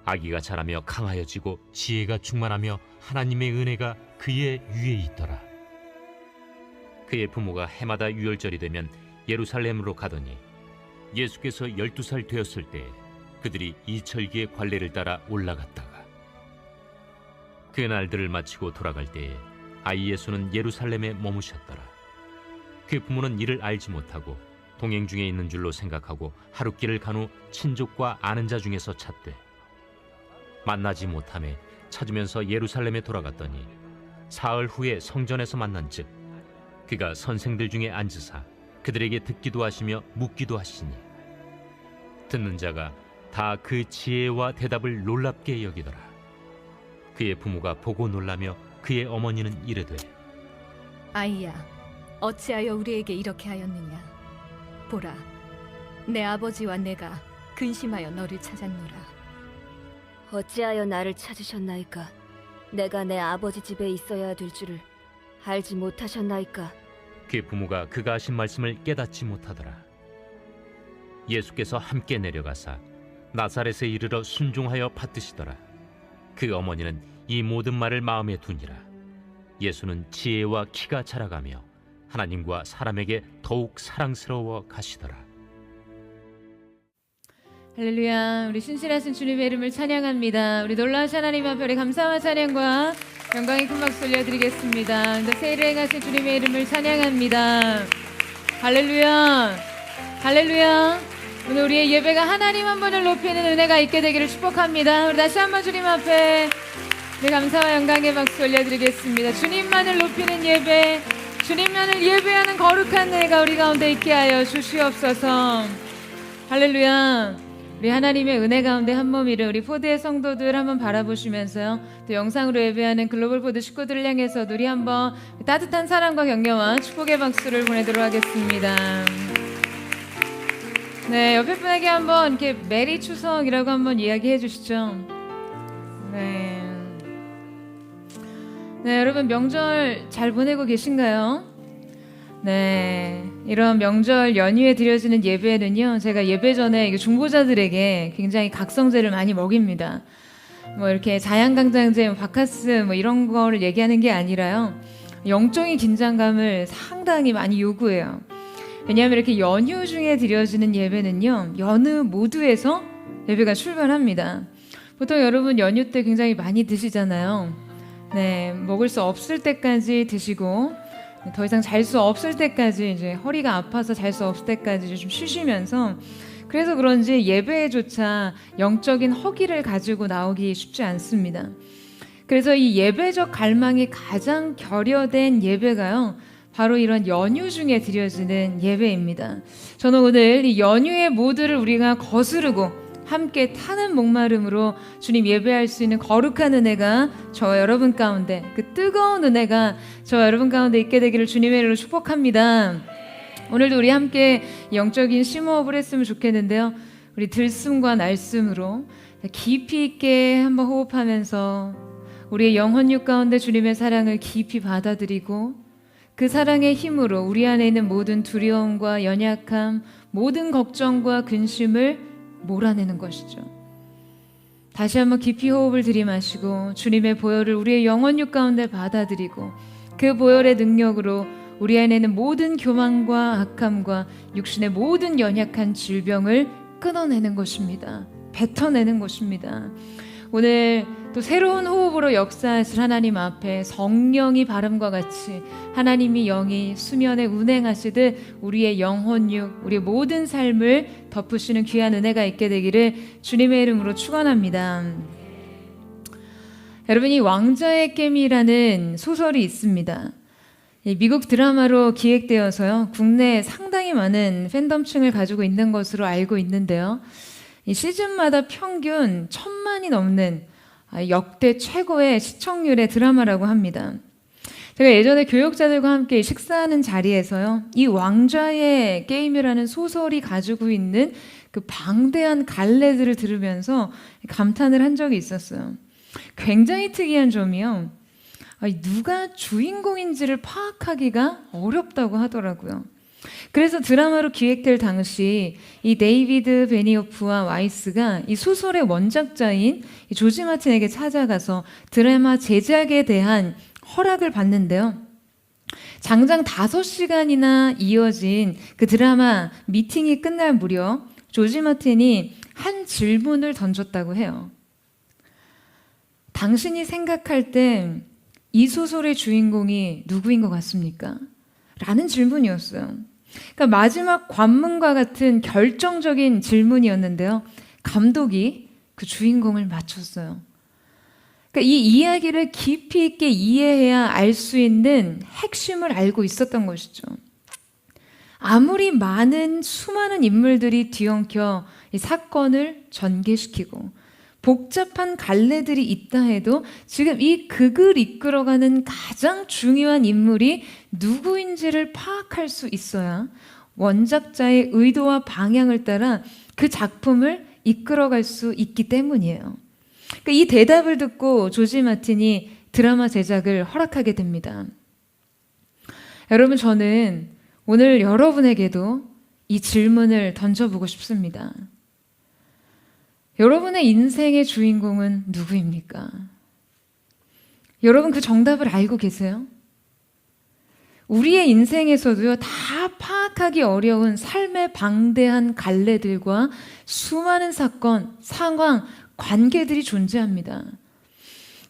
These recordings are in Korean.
아기가 자라며 강하여지고 지혜가 충만하며 하나님의 은혜가 그의 위에 있더라. 그의 부모가 해마다 유월절이 되면 예루살렘으로 가더니 예수께서 12살 되었을 때 그들이 이철기의 관례를 따라 올라갔다가 그 날들을 마치고 돌아갈 때에 아이 예수는 예루살렘에 머무셨더라. 그 부모는 이를 알지 못하고 동행 중에 있는 줄로 생각하고 하룻길을 간 후 친족과 아는 자 중에서 찾되 만나지 못하매 찾으면서 예루살렘에 돌아갔더니 사흘 후에 성전에서 만난즉 그가 선생들 중에 앉으사 그들에게 듣기도 하시며 묻기도 하시니 듣는 자가 다 그 지혜와 대답을 놀랍게 여기더라. 그의 부모가 보고 놀라며 그의 어머니는 이르되 아이야, 어찌하여 우리에게 이렇게 하였느냐? 보라, 내 아버지와 내가 근심하여 너를 찾았노라. 어찌하여 나를 찾으셨나이까? 내가 내 아버지 집에 있어야 될 줄을 알지 못하셨나이까? 그의 부모가 그가 하신 말씀을 깨닫지 못하더라. 예수께서 함께 내려가사 나사렛에 이르러 순종하여 받드시더라. 그 어머니는 이 모든 말을 마음에 두니라. 예수는 지혜와 키가 자라가며 하나님과 사람에게 더욱 사랑스러워 가시더라. 할렐루야. 우리 신실하신 주님의 이름을 찬양합니다. 우리 놀라우신 하나님 앞에 우리 감사와 찬양과 영광의 큰 박수 올려드리겠습니다. 세일을 행하신 주님의 이름을 찬양합니다. 할렐루야. 할렐루야. 오늘 우리의 예배가 하나님 한 분을 높이는 은혜가 있게 되기를 축복합니다. 우리 다시 한번 주님 앞에 우리 감사와 영광의 박수 올려드리겠습니다. 주님만을 높이는 예배, 주님만을 예배하는 거룩한 은혜가 우리 가운데 있게 하여 주시옵소서. 할렐루야. 우리 하나님의 은혜 가운데 한 몸이를 우리 포드의 성도들 한번 바라보시면서요, 또 영상으로 예배하는 글로벌 포드 식구들을 향해서도 우리 한번 따뜻한 사랑과 격려와 축복의 박수를 보내도록 하겠습니다. 네, 옆에 분에게 한번 이렇게 메리 추석이라고 한번 이야기해 주시죠. 네. 네, 여러분 명절 잘 보내고 계신가요? 네, 이런 명절 연휴에 드려지는 예배는요, 제가 예배 전에 중보자들에게 굉장히 각성제를 많이 먹입니다. 뭐 이렇게 자양강장제, 바카스 뭐 이런 거를 얘기하는 게 아니라요, 영적인 긴장감을 상당히 많이 요구해요. 왜냐하면 이렇게 연휴 중에 드려지는 예배는요, 여느 모두에서 예배가 출발합니다. 보통 여러분 연휴 때 굉장히 많이 드시잖아요. 네, 먹을 수 없을 때까지 드시고 더 이상 잘 수 없을 때까지, 이제 허리가 아파서 잘 수 없을 때까지 좀 쉬시면서, 그래서 그런지 예배에조차 영적인 허기를 가지고 나오기 쉽지 않습니다. 그래서 이 예배적 갈망이 가장 결여된 예배가요, 바로 이런 연휴 중에 드려지는 예배입니다. 저는 오늘 이 연휴의 모두를 우리가 거스르고 함께 타는 목마름으로 주님 예배할 수 있는 거룩한 은혜가 저와 여러분 가운데, 그 뜨거운 은혜가 저와 여러분 가운데 있게 되기를 주님의 이름으로 축복합니다. 오늘도 우리 함께 영적인 심호흡을 했으면 좋겠는데요, 우리 들숨과 날숨으로 깊이 있게 한번 호흡하면서 우리의 영혼육 가운데 주님의 사랑을 깊이 받아들이고, 그 사랑의 힘으로 우리 안에 있는 모든 두려움과 연약함, 모든 걱정과 근심을 몰아내는 것이죠. 다시 한번 깊이 호흡을 들이마시고 주님의 보혈을 우리의 영혼육 가운데 받아들이고, 그 보혈의 능력으로 우리 안에 있는 모든 교만과 악함과 육신의 모든 연약한 질병을 끊어내는 것입니다. 뱉어내는 것입니다. 오늘 또 새로운 호흡으로 역사하실 하나님 앞에 성령이 바람과 같이 하나님이 영이 수면에 운행하시듯 우리의 영혼육, 우리의 모든 삶을 덮으시는 귀한 은혜가 있게 되기를 주님의 이름으로 축원합니다. 여러분이 왕자의 깨미라는 소설이 있습니다. 미국 드라마로 기획되어서요, 국내에 상당히 많은 팬덤층을 가지고 있는 것으로 알고 있는데요, 이 시즌마다 평균 1000만이 넘는 역대 최고의 시청률의 드라마라고 합니다. 제가 예전에 교육자들과 함께 식사하는 자리에서요, 이 왕좌의 게임이라는 소설이 가지고 있는 그 방대한 갈래들을 들으면서 감탄을 한 적이 있었어요. 굉장히 특이한 점이요, 누가 주인공인지를 파악하기가 어렵다고 하더라고요. 그래서 드라마로 기획될 당시 이 데이비드 베니오프와 와이스가 이 소설의 원작자인 이 조지 마틴에게 찾아가서 드라마 제작에 대한 허락을 받는데요. 장장 5시간이나 이어진 그 드라마 미팅이 끝날 무렵 조지 마틴이 한 질문을 던졌다고 해요. 당신이 생각할 때 이 소설의 주인공이 누구인 것 같습니까? 라는 질문이었어요. 그러니까 마지막 관문과 같은 결정적인 질문이었는데요. 감독이 그 주인공을 맞췄어요. 그러니까 이 이야기를 깊이 있게 이해해야 알 수 있는 핵심을 알고 있었던 것이죠. 아무리 많은 수많은 인물들이 뒤엉켜 이 사건을 전개시키고 복잡한 갈래들이 있다 해도 지금 이 극을 이끌어가는 가장 중요한 인물이 누구인지를 파악할 수 있어야 원작자의 의도와 방향을 따라 그 작품을 이끌어갈 수 있기 때문이에요. 그러니까 이 대답을 듣고 조지 마틴이 드라마 제작을 허락하게 됩니다. 여러분, 저는 오늘 여러분에게도 이 질문을 던져보고 싶습니다. 여러분의 인생의 주인공은 누구입니까? 여러분 그 정답을 알고 계세요? 우리의 인생에서도요, 다 파악하기 어려운 삶의 방대한 갈래들과 수많은 사건, 상황, 관계들이 존재합니다.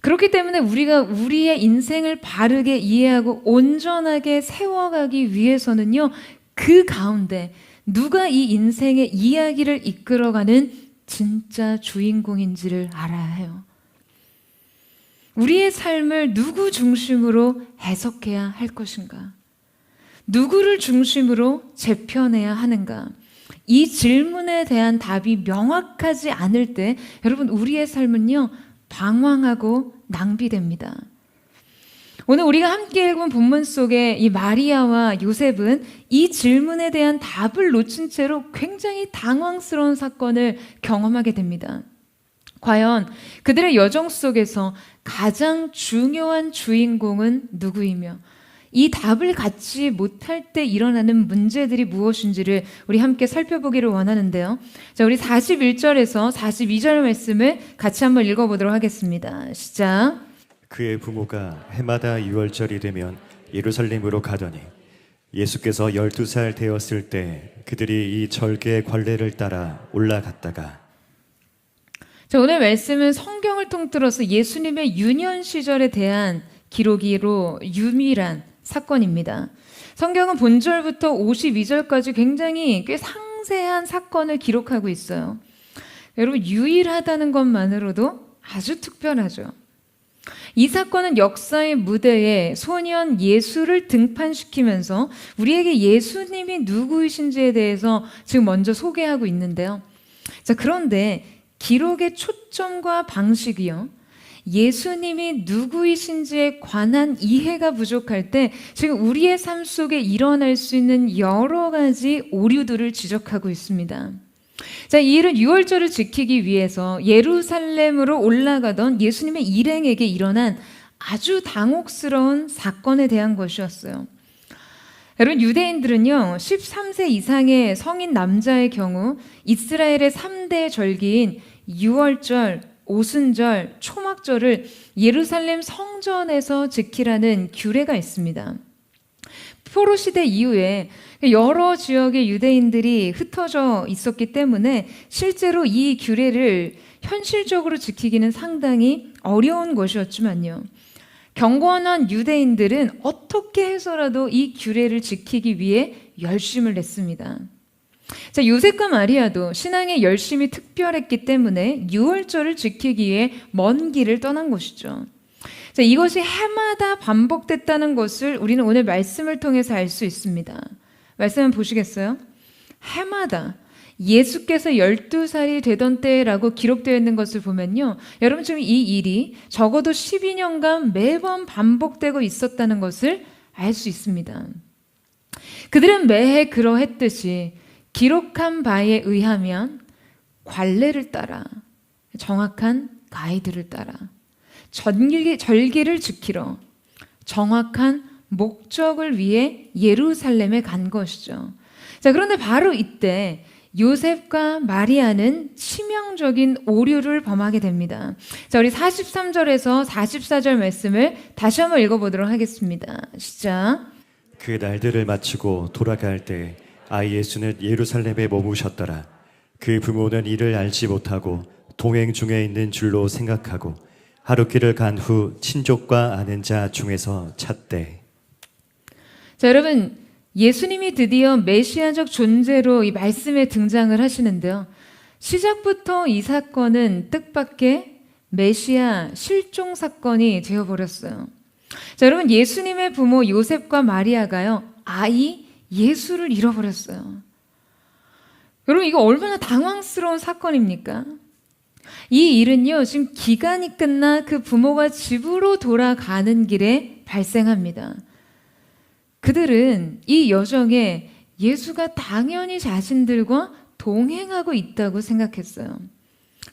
그렇기 때문에 우리가 우리의 인생을 바르게 이해하고 온전하게 세워가기 위해서는요, 그 가운데 누가 이 인생의 이야기를 이끌어가는 진짜 주인공인지를 알아야 해요. 우리의 삶을 누구 중심으로 해석해야 할 것인가? 누구를 중심으로 재편해야 하는가? 이 질문에 대한 답이 명확하지 않을 때 여러분, 우리의 삶은요, 방황하고 낭비됩니다. 오늘 우리가 함께 읽은 본문 속에 이 마리아와 요셉은 이 질문에 대한 답을 놓친 채로 굉장히 당황스러운 사건을 경험하게 됩니다. 과연 그들의 여정 속에서 가장 중요한 주인공은 누구이며 이 답을 갖지 못할 때 일어나는 문제들이 무엇인지를 우리 함께 살펴보기를 원하는데요. 자, 우리 41절에서 42절 말씀을 같이 한번 읽어보도록 하겠습니다. 시작. 그의 부모가 해마다 유월절이 되면 예루살렘으로 가더니 예수께서 12살 되었을 때 그들이 이 절개의 관례를 따라 올라갔다가. 자, 오늘 말씀은 성경을 통틀어서 예수님의 유년 시절에 대한 기록으로 유일한 사건입니다. 성경은 본절부터 52절까지 굉장히 꽤 상세한 사건을 기록하고 있어요. 여러분, 유일하다는 것만으로도 아주 특별하죠. 이 사건은 역사의 무대에 소년 예수를 등판시키면서 우리에게 예수님이 누구이신지에 대해서 지금 먼저 소개하고 있는데요. 자, 그런데 기록의 초점과 방식이요, 예수님이 누구이신지에 관한 이해가 부족할 때 지금 우리의 삶 속에 일어날 수 있는 여러 가지 오류들을 지적하고 있습니다. 자, 이 일은 유월절을 지키기 위해서 예루살렘으로 올라가던 예수님의 일행에게 일어난 아주 당혹스러운 사건에 대한 것이었어요. 여러분, 유대인들은요, 13세 이상의 성인 남자의 경우 이스라엘의 3대 절기인 유월절, 오순절, 초막절을 예루살렘 성전에서 지키라는 규례가 있습니다. 포로 시대 이후에 여러 지역의 유대인들이 흩어져 있었기 때문에 실제로 이 규례를 현실적으로 지키기는 상당히 어려운 것이었지만요, 경건한 유대인들은 어떻게 해서라도 이 규례를 지키기 위해 열심을 냈습니다. 자, 요셉과 마리아도 신앙의 열심이 특별했기 때문에 유월절을 지키기 위해 먼 길을 떠난 것이죠. 자, 이것이 해마다 반복됐다는 것을 우리는 오늘 말씀을 통해서 알 수 있습니다. 말씀 한번 보시겠어요? 해마다 예수께서 12살이 되던 때라고 기록되어 있는 것을 보면요, 여러분, 지금 이 일이 적어도 12년간 매번 반복되고 있었다는 것을 알 수 있습니다. 그들은 매해 그러했듯이 기록한 바에 의하면 관례를 따라, 정확한 가이드를 따라 절기를 지키러 정확한 목적을 위해 예루살렘에 간 것이죠. 자, 그런데 바로 이때 요셉과 마리아는 치명적인 오류를 범하게 됩니다. 자, 우리 43절에서 44절 말씀을 다시 한번 읽어보도록 하겠습니다. 시작. 그 날들을 마치고 돌아갈 때 아이 예수는 예루살렘에 머무셨더라. 그 부모는 이를 알지 못하고 동행 중에 있는 줄로 생각하고 하룻길을 간 후 친족과 아는 자 중에서 찾되. 자, 여러분, 예수님이 드디어 메시아적 존재로 이 말씀에 등장을 하시는데요. 시작부터 이 사건은 뜻밖의 메시아 실종 사건이 되어버렸어요. 자, 여러분, 예수님의 부모 요셉과 마리아가요, 아이 예수를 잃어버렸어요. 여러분, 이거 얼마나 당황스러운 사건입니까? 이 일은요, 지금 기간이 끝나 그 부모가 집으로 돌아가는 길에 발생합니다. 그들은 이 여정에 예수가 당연히 자신들과 동행하고 있다고 생각했어요.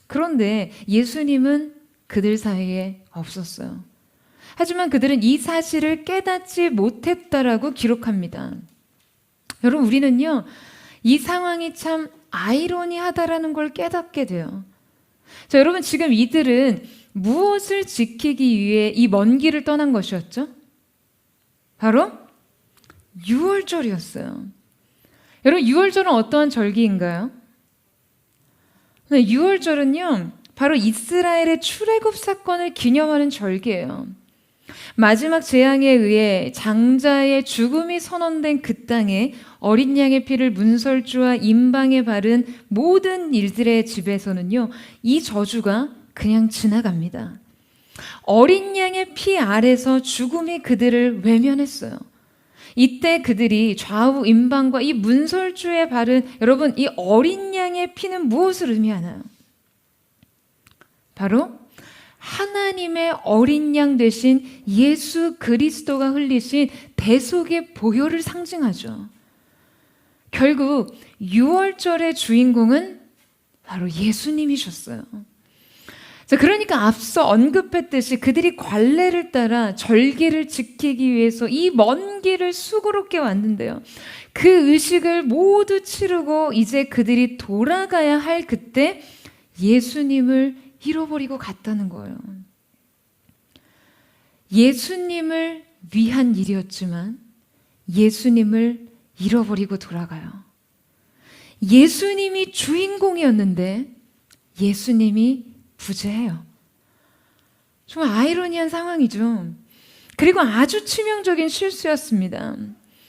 그런데 예수님은 그들 사이에 없었어요. 하지만 그들은 이 사실을 깨닫지 못했다라고 기록합니다. 여러분, 우리는요, 이 상황이 참 아이러니하다라는 걸 깨닫게 돼요. 자, 여러분, 지금 이들은 무엇을 지키기 위해 이 먼 길을 떠난 것이었죠? 바로 유월절이었어요. 여러분, 유월절은 어떠한 절기인가요? 네, 유월절은요, 바로 이스라엘의 출애굽 사건을 기념하는 절기예요. 마지막 재앙에 의해 장자의 죽음이 선언된 그 땅에 어린 양의 피를 문설주와 임방에 바른 모든 일들의 집에서는요, 이 저주가 그냥 지나갑니다. 어린 양의 피 아래서 죽음이 그들을 외면했어요. 이때 그들이 좌우 임방과 이 문설주에 바른, 여러분, 이 어린 양의 피는 무엇을 의미하나요? 바로 하나님의 어린 양 되신 예수 그리스도가 흘리신 대속의 보혈을 상징하죠. 결국 유월절의 주인공은 바로 예수님이셨어요. 자, 그러니까 앞서 언급했듯이 그들이 관례를 따라 절기를 지키기 위해서 이 먼 길을 수고롭게 왔는데요. 그 의식을 모두 치르고 이제 그들이 돌아가야 할 그때 예수님을 잃어버리고 갔다는 거예요. 예수님을 위한 일이었지만 예수님을 잃어버리고 돌아가요. 예수님이 주인공이었는데 예수님이 부재해요. 정말 아이러니한 상황이죠. 그리고 아주 치명적인 실수였습니다.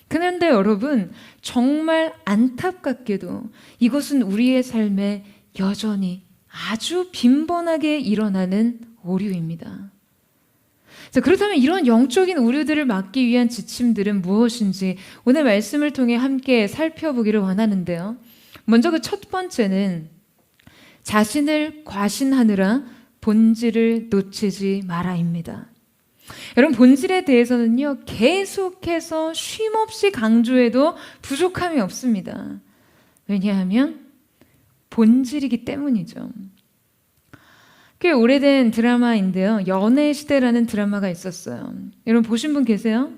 그런데 여러분, 정말 안타깝게도 이것은 우리의 삶에 여전히 아주 빈번하게 일어나는 오류입니다. 자, 그렇다면 이런 영적인 오류들을 막기 위한 지침들은 무엇인지 오늘 말씀을 통해 함께 살펴보기를 원하는데요. 먼저 그 첫 번째는 자신을 과신하느라 본질을 놓치지 마라입니다. 여러분, 본질에 대해서는요, 계속해서 쉼없이 강조해도 부족함이 없습니다. 왜냐하면 본질이기 때문이죠. 꽤 오래된 드라마인데요. 연애시대라는 드라마가 있었어요. 여러분 보신 분 계세요?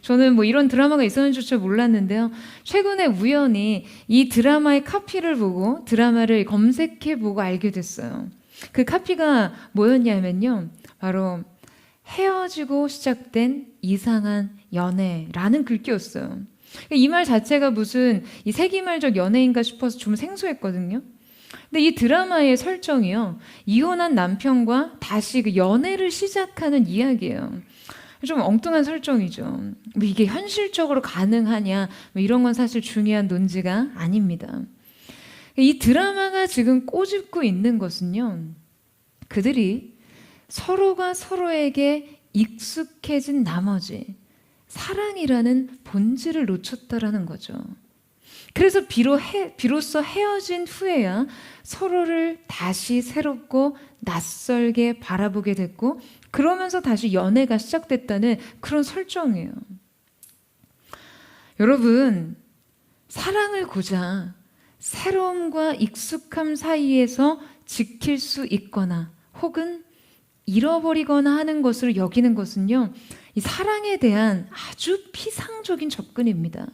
저는 뭐 이런 드라마가 있었는지 잘 몰랐는데요. 최근에 우연히 이 드라마의 카피를 보고 드라마를 검색해보고 알게 됐어요. 그 카피가 뭐였냐면요, 바로 헤어지고 시작된 이상한 연애라는 글귀였어요. 이 말 자체가 무슨 이 세기말적 연애인가 싶어서 좀 생소했거든요. 근데 이 드라마의 설정이요, 이혼한 남편과 다시 그 연애를 시작하는 이야기예요. 좀 엉뚱한 설정이죠. 뭐 이게 현실적으로 가능하냐, 뭐 이런 건 사실 중요한 논지가 아닙니다. 이 드라마가 지금 꼬집고 있는 것은요, 그들이 서로가 서로에게 익숙해진 나머지 사랑이라는 본질을 놓쳤다라는 거죠. 그래서 비로소 헤어진 후에야 서로를 다시 새롭고 낯설게 바라보게 됐고, 그러면서 다시 연애가 시작됐다는 그런 설정이에요. 여러분, 사랑을 고자 새로움과 익숙함 사이에서 지킬 수 있거나 혹은 잃어버리거나 하는 것을 여기는 것은요, 이 사랑에 대한 아주 피상적인 접근입니다.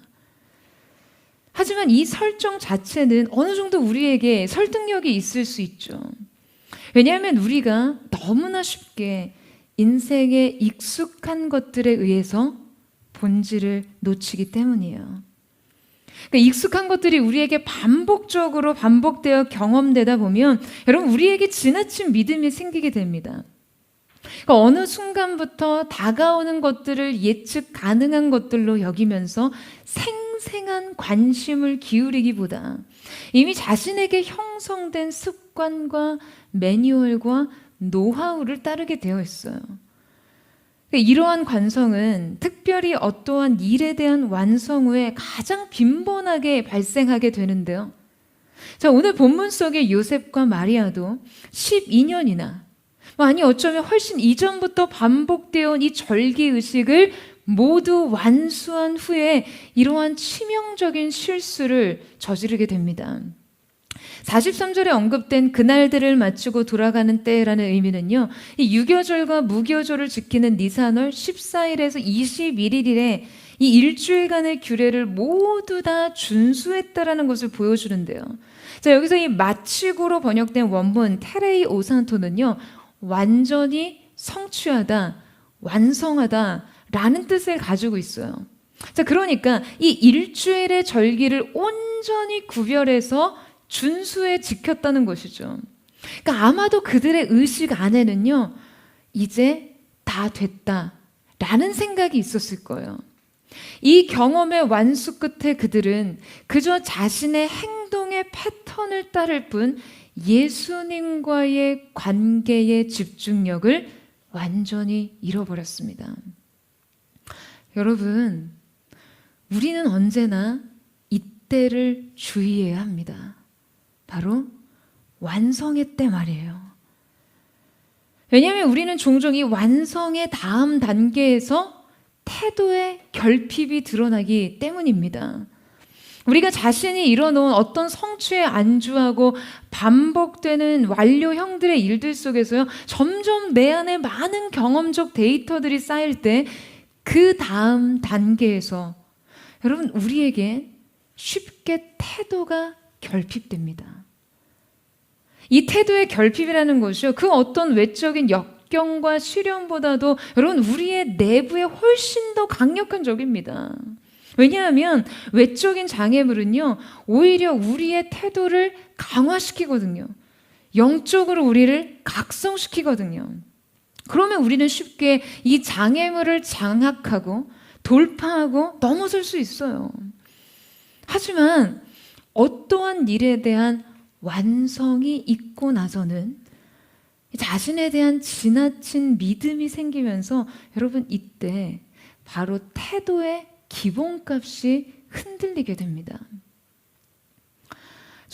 하지만 이 설정 자체는 어느 정도 우리에게 설득력이 있을 수 있죠. 왜냐하면 우리가 너무나 쉽게 인생의 익숙한 것들에 의해서 본질을 놓치기 때문이에요. 그러니까 익숙한 것들이 우리에게 반복적으로 반복되어 경험되다 보면 여러분 우리에게 지나친 믿음이 생기게 됩니다. 그러니까 어느 순간부터 다가오는 것들을 예측 가능한 것들로 여기면서 생생한 관심을 기울이기보다 이미 자신에게 형성된 습관과 매뉴얼과 노하우를 따르게 되어 있어요. 이러한 관성은 특별히 어떠한 일에 대한 완성 후에 가장 빈번하게 발생하게 되는데요. 자, 오늘 본문 속의 요셉과 마리아도 12년이나 아니 어쩌면 훨씬 이전부터 반복되어 온 이 절기의식을 모두 완수한 후에 이러한 치명적인 실수를 저지르게 됩니다. 43절에 언급된 그날들을 마치고 돌아가는 때라는 의미는요, 이 유교절과 무교절을 지키는 니산월 14일에서 21일에 이 일주일간의 규례를 모두 다 준수했다라는 것을 보여주는데요. 자, 여기서 이 마치고로 번역된 원문 테레이 오산토는요, 완전히 성취하다, 완성하다 라는 뜻을 가지고 있어요. 자, 그러니까 이 일주일의 절기를 온전히 구별해서 준수해 지켰다는 것이죠. 그러니까 아마도 그들의 의식 안에는요, 이제 다 됐다라는 생각이 있었을 거예요. 이 경험의 완수 끝에 그들은 그저 자신의 행동의 패턴을 따를 뿐 예수님과의 관계의 집중력을 완전히 잃어버렸습니다. 여러분, 우리는 언제나 이때를 주의해야 합니다. 바로 완성의 때 말이에요. 왜냐하면 우리는 종종 이 완성의 다음 단계에서 태도의 결핍이 드러나기 때문입니다. 우리가 자신이 이뤄놓은 어떤 성취에 안주하고 반복되는 완료형들의 일들 속에서요, 점점 내 안에 많은 경험적 데이터들이 쌓일 때 그 다음 단계에서 여러분 우리에게 쉽게 태도가 결핍됩니다. 이 태도의 결핍이라는 것이요, 그 어떤 외적인 역경과 시련보다도 여러분 우리의 내부에 훨씬 더 강력한 적입니다. 왜냐하면 외적인 장애물은요, 오히려 우리의 태도를 강화시키거든요. 영적으로 우리를 각성시키거든요. 그러면 우리는 쉽게 이 장애물을 장악하고 돌파하고 넘어설 수 있어요. 하지만 어떠한 일에 대한 완성이 있고 나서는 자신에 대한 지나친 믿음이 생기면서 여러분 이때 바로 태도의 기본값이 흔들리게 됩니다.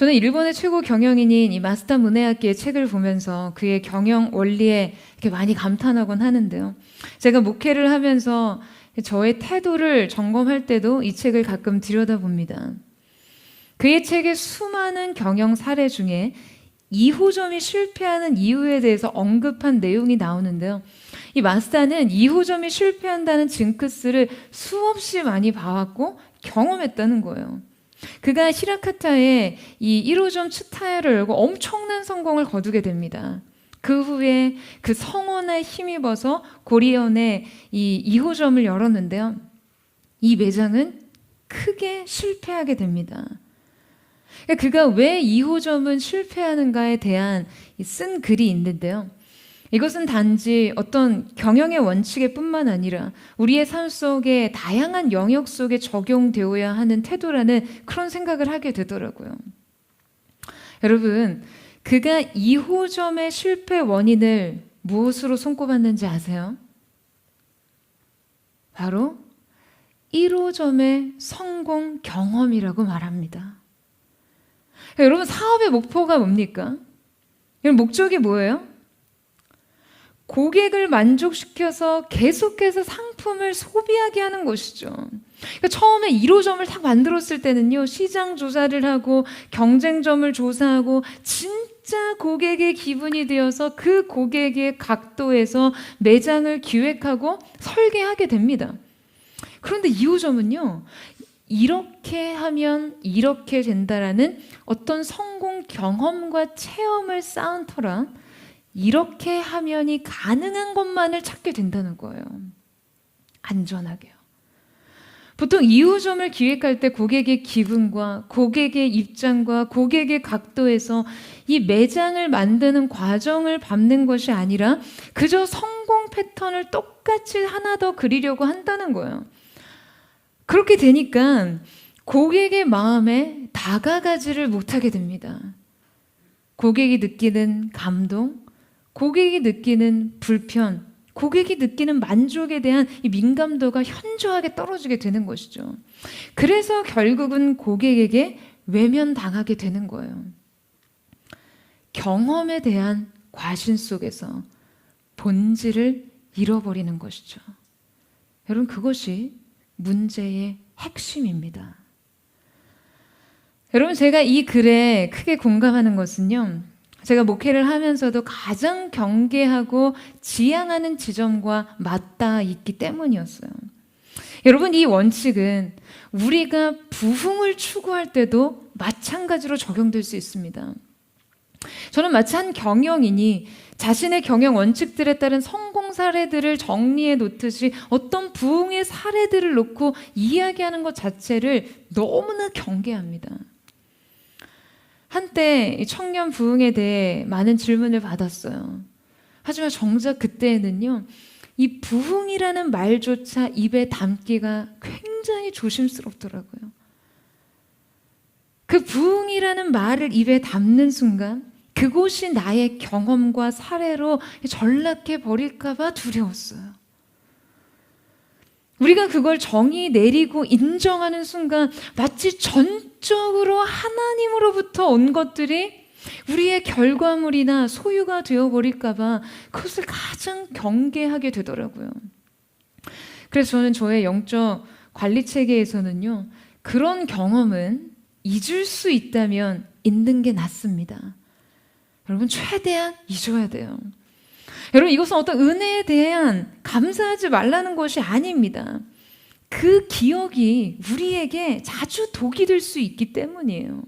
저는 일본의 최고 경영인인 이 마스다 무네야키의 책을 보면서 그의 경영 원리에 이렇게 많이 감탄하곤 하는데요. 제가 목회를 하면서 저의 태도를 점검할 때도 이 책을 가끔 들여다봅니다. 그의 책의 수많은 경영 사례 중에 2호점이 실패하는 이유에 대해서 언급한 내용이 나오는데요. 이 마스다는 2호점이 실패한다는 징크스를 수없이 많이 봐왔고 경험했다는 거예요. 그가 히라카타에 이 1호점 츠타야를 열고 엄청난 성공을 거두게 됩니다. 그 후에 그 성원에 힘입어서 고리온에 이 2호점을 열었는데요. 이 매장은 크게 실패하게 됩니다. 그가 왜 2호점은 실패하는가에 대한 쓴 글이 있는데요. 이것은 단지 어떤 경영의 원칙에 뿐만 아니라 우리의 삶 속에 다양한 영역 속에 적용되어야 하는 태도라는 그런 생각을 하게 되더라고요. 여러분, 그가 2호점의 실패 원인을 무엇으로 손꼽았는지 아세요? 바로 1호점의 성공 경험이라고 말합니다. 여러분, 사업의 목표가 뭡니까? 목적이 뭐예요? 고객을 만족시켜서 계속해서 상품을 소비하게 하는 것이죠. 그러니까 처음에 1호점을 딱 만들었을 때는요, 시장 조사를 하고 경쟁점을 조사하고 진짜 고객의 기분이 되어서 그 고객의 각도에서 매장을 기획하고 설계하게 됩니다. 그런데 2호점은요, 이렇게 하면 이렇게 된다라는 어떤 성공 경험과 체험을 쌓은 터라 이렇게 하면이 가능한 것만을 찾게 된다는 거예요. 안전하게요. 보통 2호점을 기획할 때 고객의 기분과 고객의 입장과 고객의 각도에서 이 매장을 만드는 과정을 밟는 것이 아니라 그저 성공 패턴을 똑같이 하나 더 그리려고 한다는 거예요. 그렇게 되니까 고객의 마음에 다가가지를 못하게 됩니다. 고객이 느끼는 감동, 고객이 느끼는 불편, 고객이 느끼는 만족에 대한 이 민감도가 현저하게 떨어지게 되는 것이죠. 그래서 결국은 고객에게 외면당하게 되는 거예요. 경험에 대한 과신 속에서 본질을 잃어버리는 것이죠. 여러분, 그것이 문제의 핵심입니다. 여러분, 제가 이 글에 크게 공감하는 것은요, 제가 목회를 하면서도 가장 경계하고 지향하는 지점과 맞닿아 있기 때문이었어요. 여러분, 이 원칙은 우리가 부흥을 추구할 때도 마찬가지로 적용될 수 있습니다. 저는 마치 한 경영인이 자신의 경영 원칙들에 따른 성공 사례들을 정리해 놓듯이 어떤 부흥의 사례들을 놓고 이야기하는 것 자체를 너무나 경계합니다. 한때 청년 부흥에 대해 많은 질문을 받았어요. 하지만 정작 그때에는요, 이 부흥이라는 말조차 입에 담기가 굉장히 조심스럽더라고요. 그 부흥이라는 말을 입에 담는 순간 그곳이 나의 경험과 사례로 전락해 버릴까 봐 두려웠어요. 우리가 그걸 정의 내리고 인정하는 순간 마치 전적으로 하나님으로부터 온 것들이 우리의 결과물이나 소유가 되어버릴까 봐 그것을 가장 경계하게 되더라고요. 그래서 저는 저의 영적 관리 체계에서는요, 그런 경험은 잊을 수 있다면 잊는 게 낫습니다. 여러분, 최대한 잊어야 돼요. 여러분, 이것은 어떤 은혜에 대한 감사하지 말라는 것이 아닙니다. 그 기억이 우리에게 자주 독이 될 수 있기 때문이에요.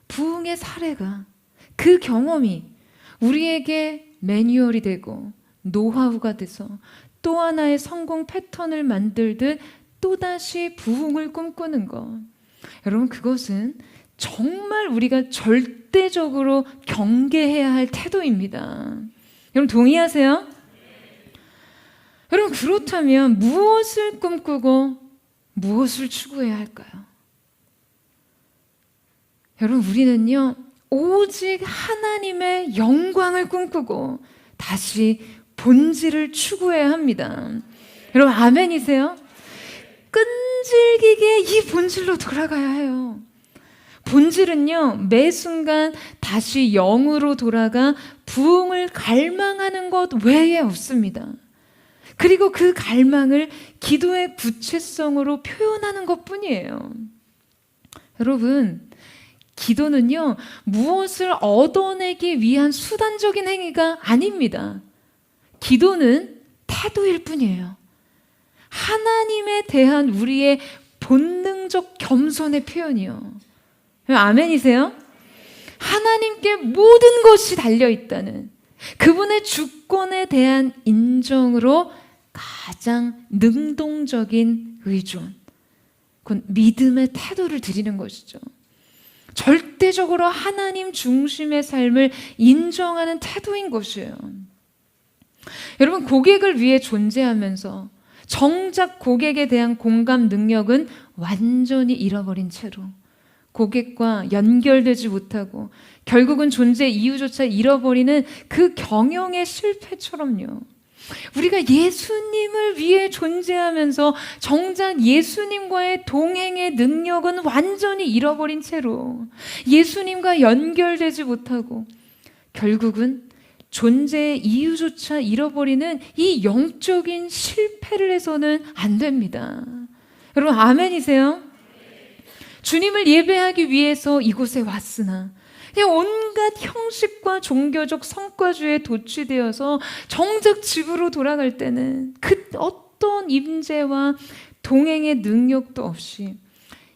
부흥의 사례가, 그 경험이 우리에게 매뉴얼이 되고 노하우가 돼서 또 하나의 성공 패턴을 만들듯 또다시 부흥을 꿈꾸는 것. 여러분, 그것은 정말 우리가 절대적으로 경계해야 할 태도입니다. 여러분, 동의하세요? 여러분, 그렇다면 무엇을 꿈꾸고 무엇을 추구해야 할까요? 여러분, 우리는요, 오직 하나님의 영광을 꿈꾸고 다시 본질을 추구해야 합니다. 여러분, 아멘이세요? 끈질기게 이 본질로 돌아가야 해요. 본질은요, 매 순간 다시 영으로 돌아가 부흥을 갈망하는 것 외에 없습니다. 그리고 그 갈망을 기도의 구체성으로 표현하는 것뿐이에요. 여러분, 기도는요, 무엇을 얻어내기 위한 수단적인 행위가 아닙니다. 기도는 태도일 뿐이에요. 하나님에 대한 우리의 본능적 겸손의 표현이요. 아멘이세요? 하나님께 모든 것이 달려있다는 그분의 주권에 대한 인정으로 가장 능동적인 의존, 곧 믿음의 태도를 드리는 것이죠. 절대적으로 하나님 중심의 삶을 인정하는 태도인 것이에요. 여러분, 고객을 위해 존재하면서 정작 고객에 대한 공감 능력은 완전히 잃어버린 채로 고객과 연결되지 못하고 결국은 존재 이유조차 잃어버리는 그 경영의 실패처럼요. 우리가 예수님을 위해 존재하면서 정작 예수님과의 동행의 능력은 완전히 잃어버린 채로 예수님과 연결되지 못하고 결국은 존재의 이유조차 잃어버리는 이 영적인 실패를 해서는 안 됩니다. 여러분, 아멘이세요? 주님을 예배하기 위해서 이곳에 왔으나 그냥 온갖 형식과 종교적 성과주의에 도취되어서 정작 집으로 돌아갈 때는 그 어떤 임재와 동행의 능력도 없이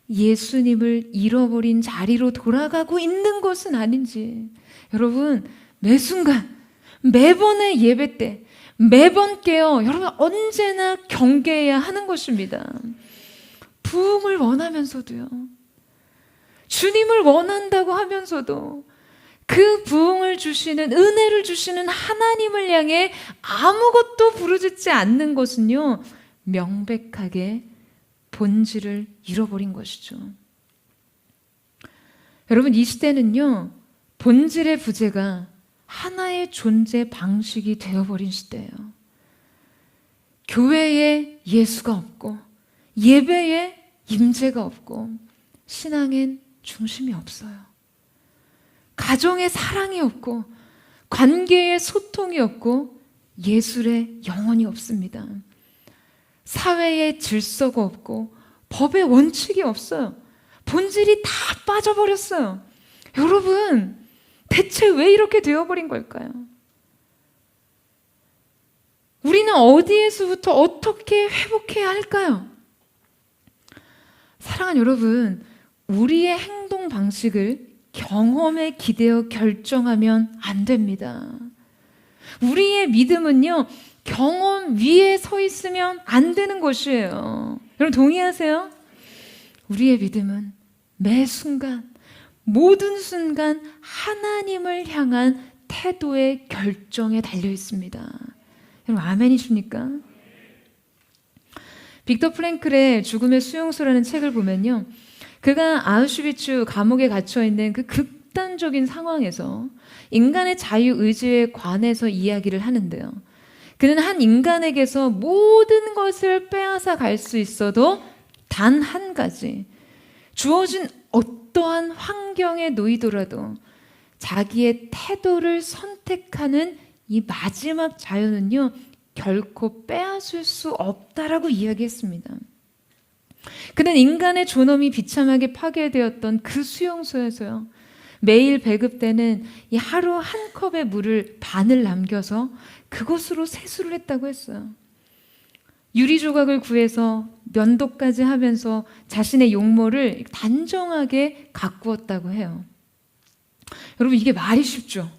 예수님을 잃어버린 자리로 돌아가고 있는 것은 아닌지, 여러분 매 순간 매번의 예배 때 매번 깨어 여러분 언제나 경계해야 하는 것입니다. 부흥을 원하면서도요, 주님을 원한다고 하면서도 그 부흥을 주시는, 은혜를 주시는 하나님을 향해 아무것도 부르짖지 않는 것은요, 명백하게 본질을 잃어버린 것이죠. 여러분, 이 시대는요, 본질의 부재가 하나의 존재 방식이 되어버린 시대예요. 교회에 예수가 없고, 예배에 임재가 없고, 신앙엔 중심이 없어요. 가정에 사랑이 없고, 관계에 소통이 없고, 예술에 영혼이 없습니다. 사회에 질서가 없고, 법에 원칙이 없어요. 본질이 다 빠져버렸어요. 여러분, 대체 왜 이렇게 되어버린 걸까요? 우리는 어디에서부터 어떻게 회복해야 할까요? 사랑하는 여러분, 우리의 행동 방식을 경험에 기대어 결정하면 안 됩니다. 우리의 믿음은요, 경험 위에 서 있으면 안 되는 것이에요. 여러분 동의하세요? 우리의 믿음은 매 순간, 모든 순간 하나님을 향한 태도의 결정에 달려 있습니다. 여러분 아멘이십니까? 빅터 프랭클의 죽음의 수용소라는 책을 보면요, 그가 아우슈비츠 감옥에 갇혀 있는 그 극단적인 상황에서 인간의 자유의지에 관해서 이야기를 하는데요, 그는 한 인간에게서 모든 것을 빼앗아 갈 수 있어도 단 한 가지, 주어진 어떠한 환경에 놓이더라도 자기의 태도를 선택하는 이 마지막 자유는요, 결코 빼앗을 수 없다라고 이야기했습니다. 그는 인간의 존엄이 비참하게 파괴되었던 그 수용소에서요, 매일 배급되는 이 하루 한 컵의 물을 반을 남겨서 그것으로 세수를 했다고 했어요. 유리 조각을 구해서 면도까지 하면서 자신의 용모를 단정하게 가꾸었다고 해요. 여러분 이게 말이 쉽죠?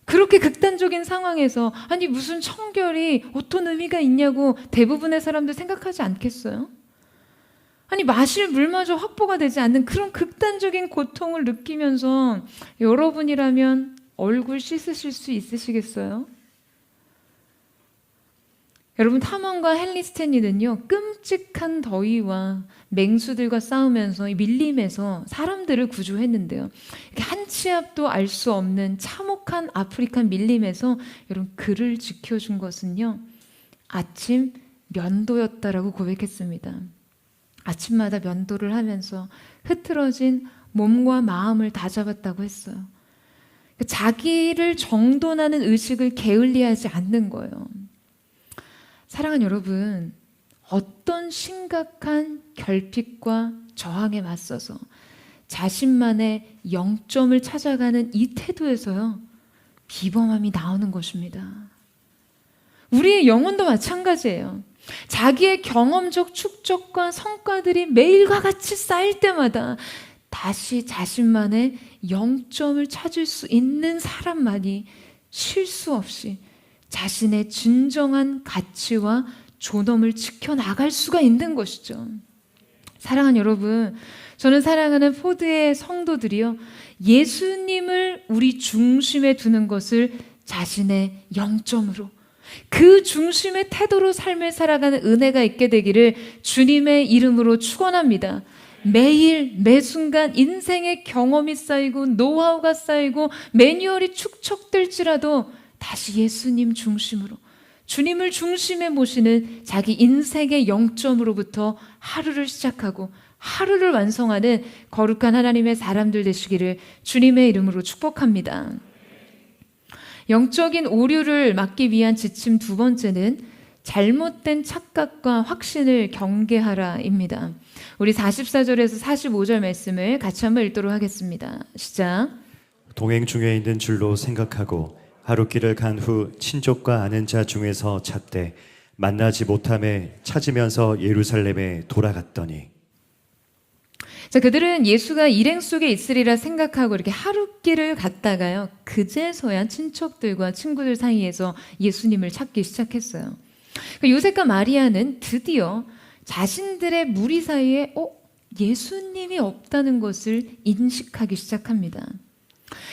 그렇게 극단적인 상황에서 아니 무슨 청결이 어떤 의미가 있냐고 대부분의 사람들 생각하지 않겠어요? 아니 마실 물마저 확보가 되지 않는 그런 극단적인 고통을 느끼면서 여러분이라면 얼굴 씻으실 수 있으시겠어요? 여러분 탐험가 헨리 스탠리는요, 끔찍한 더위와 맹수들과 싸우면서 이 밀림에서 사람들을 구조했는데요, 이렇게 한 치 앞도 알 수 없는 참혹한 아프리칸 밀림에서 여러분 그를 지켜준 것은요, 아침 면도였다라고 고백했습니다. 아침마다 면도를 하면서 흐트러진 몸과 마음을 다잡았다고 했어요. 자기를 정돈하는 의식을 게을리하지 않는 거예요. 사랑하는 여러분, 어떤 심각한 결핍과 저항에 맞서서 자신만의 영점을 찾아가는 이 태도에서요, 비범함이 나오는 것입니다. 우리의 영혼도 마찬가지예요. 자기의 경험적 축적과 성과들이 매일과 같이 쌓일 때마다 다시 자신만의 영점을 찾을 수 있는 사람만이 실수 없이 자신의 진정한 가치와 존엄을 지켜나갈 수가 있는 것이죠. 사랑하는 여러분, 저는 사랑하는 포드의 성도들이요, 예수님을 우리 중심에 두는 것을 자신의 영점으로, 그 중심의 태도로 삶을 살아가는 은혜가 있게 되기를 주님의 이름으로 축원합니다. 매일 매순간 인생의 경험이 쌓이고 노하우가 쌓이고 매뉴얼이 축적될지라도 다시 예수님 중심으로, 주님을 중심에 모시는 자기 인생의 영점으로부터 하루를 시작하고 하루를 완성하는 거룩한 하나님의 사람들 되시기를 주님의 이름으로 축복합니다. 영적인 오류를 막기 위한 지침 두 번째는 잘못된 착각과 확신을 경계하라입니다. 우리 44절에서 45절 말씀을 같이 한번 읽도록 하겠습니다. 시작. 동행 중에 있는 줄로 생각하고 하루길을 간 후 친족과 아는 자 중에서 찾되 만나지 못함에 찾으면서 예루살렘에 돌아갔더니. 자, 그들은 예수가 일행 속에 있으리라 생각하고 이렇게 하룻길을 갔다가요, 그제서야 친척들과 친구들 사이에서 예수님을 찾기 시작했어요. 요셉과 마리아는 드디어 자신들의 무리 사이에 예수님이 없다는 것을 인식하기 시작합니다.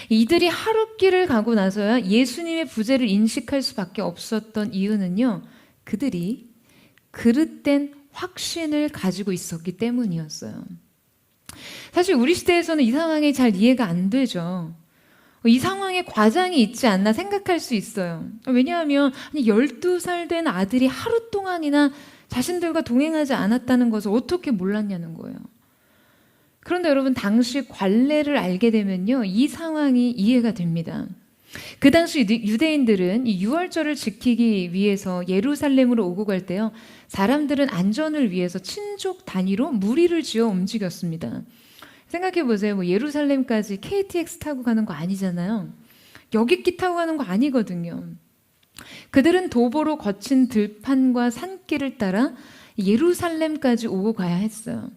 이들이 하룻길을 가고 나서야 예수님의 부재를 인식할 수밖에 없었던 이유는요, 그들이 그릇된 확신을 가지고 있었기 때문이었어요. 사실 우리 시대에서는 이 상황이 잘 이해가 안 되죠. 이 상황에 과장이 있지 않나 생각할 수 있어요. 왜냐하면 12살 된 아들이 하루 동안이나 자신들과 동행하지 않았다는 것을 어떻게 몰랐냐는 거예요. 그런데 여러분, 당시 관례를 알게 되면요, 이 상황이 이해가 됩니다. 그 당시 유대인들은 이 유월절을 지키기 위해서 예루살렘으로 오고 갈 때요, 사람들은 안전을 위해서 친족 단위로 무리를 지어 움직였습니다. 생각해 보세요. 예루살렘까지 KTX 타고 가는 거 아니잖아요. 여객기 타고 가는 거 아니거든요. 그들은 도보로 거친 들판과 산길을 따라 예루살렘까지 오고 가야 했어요.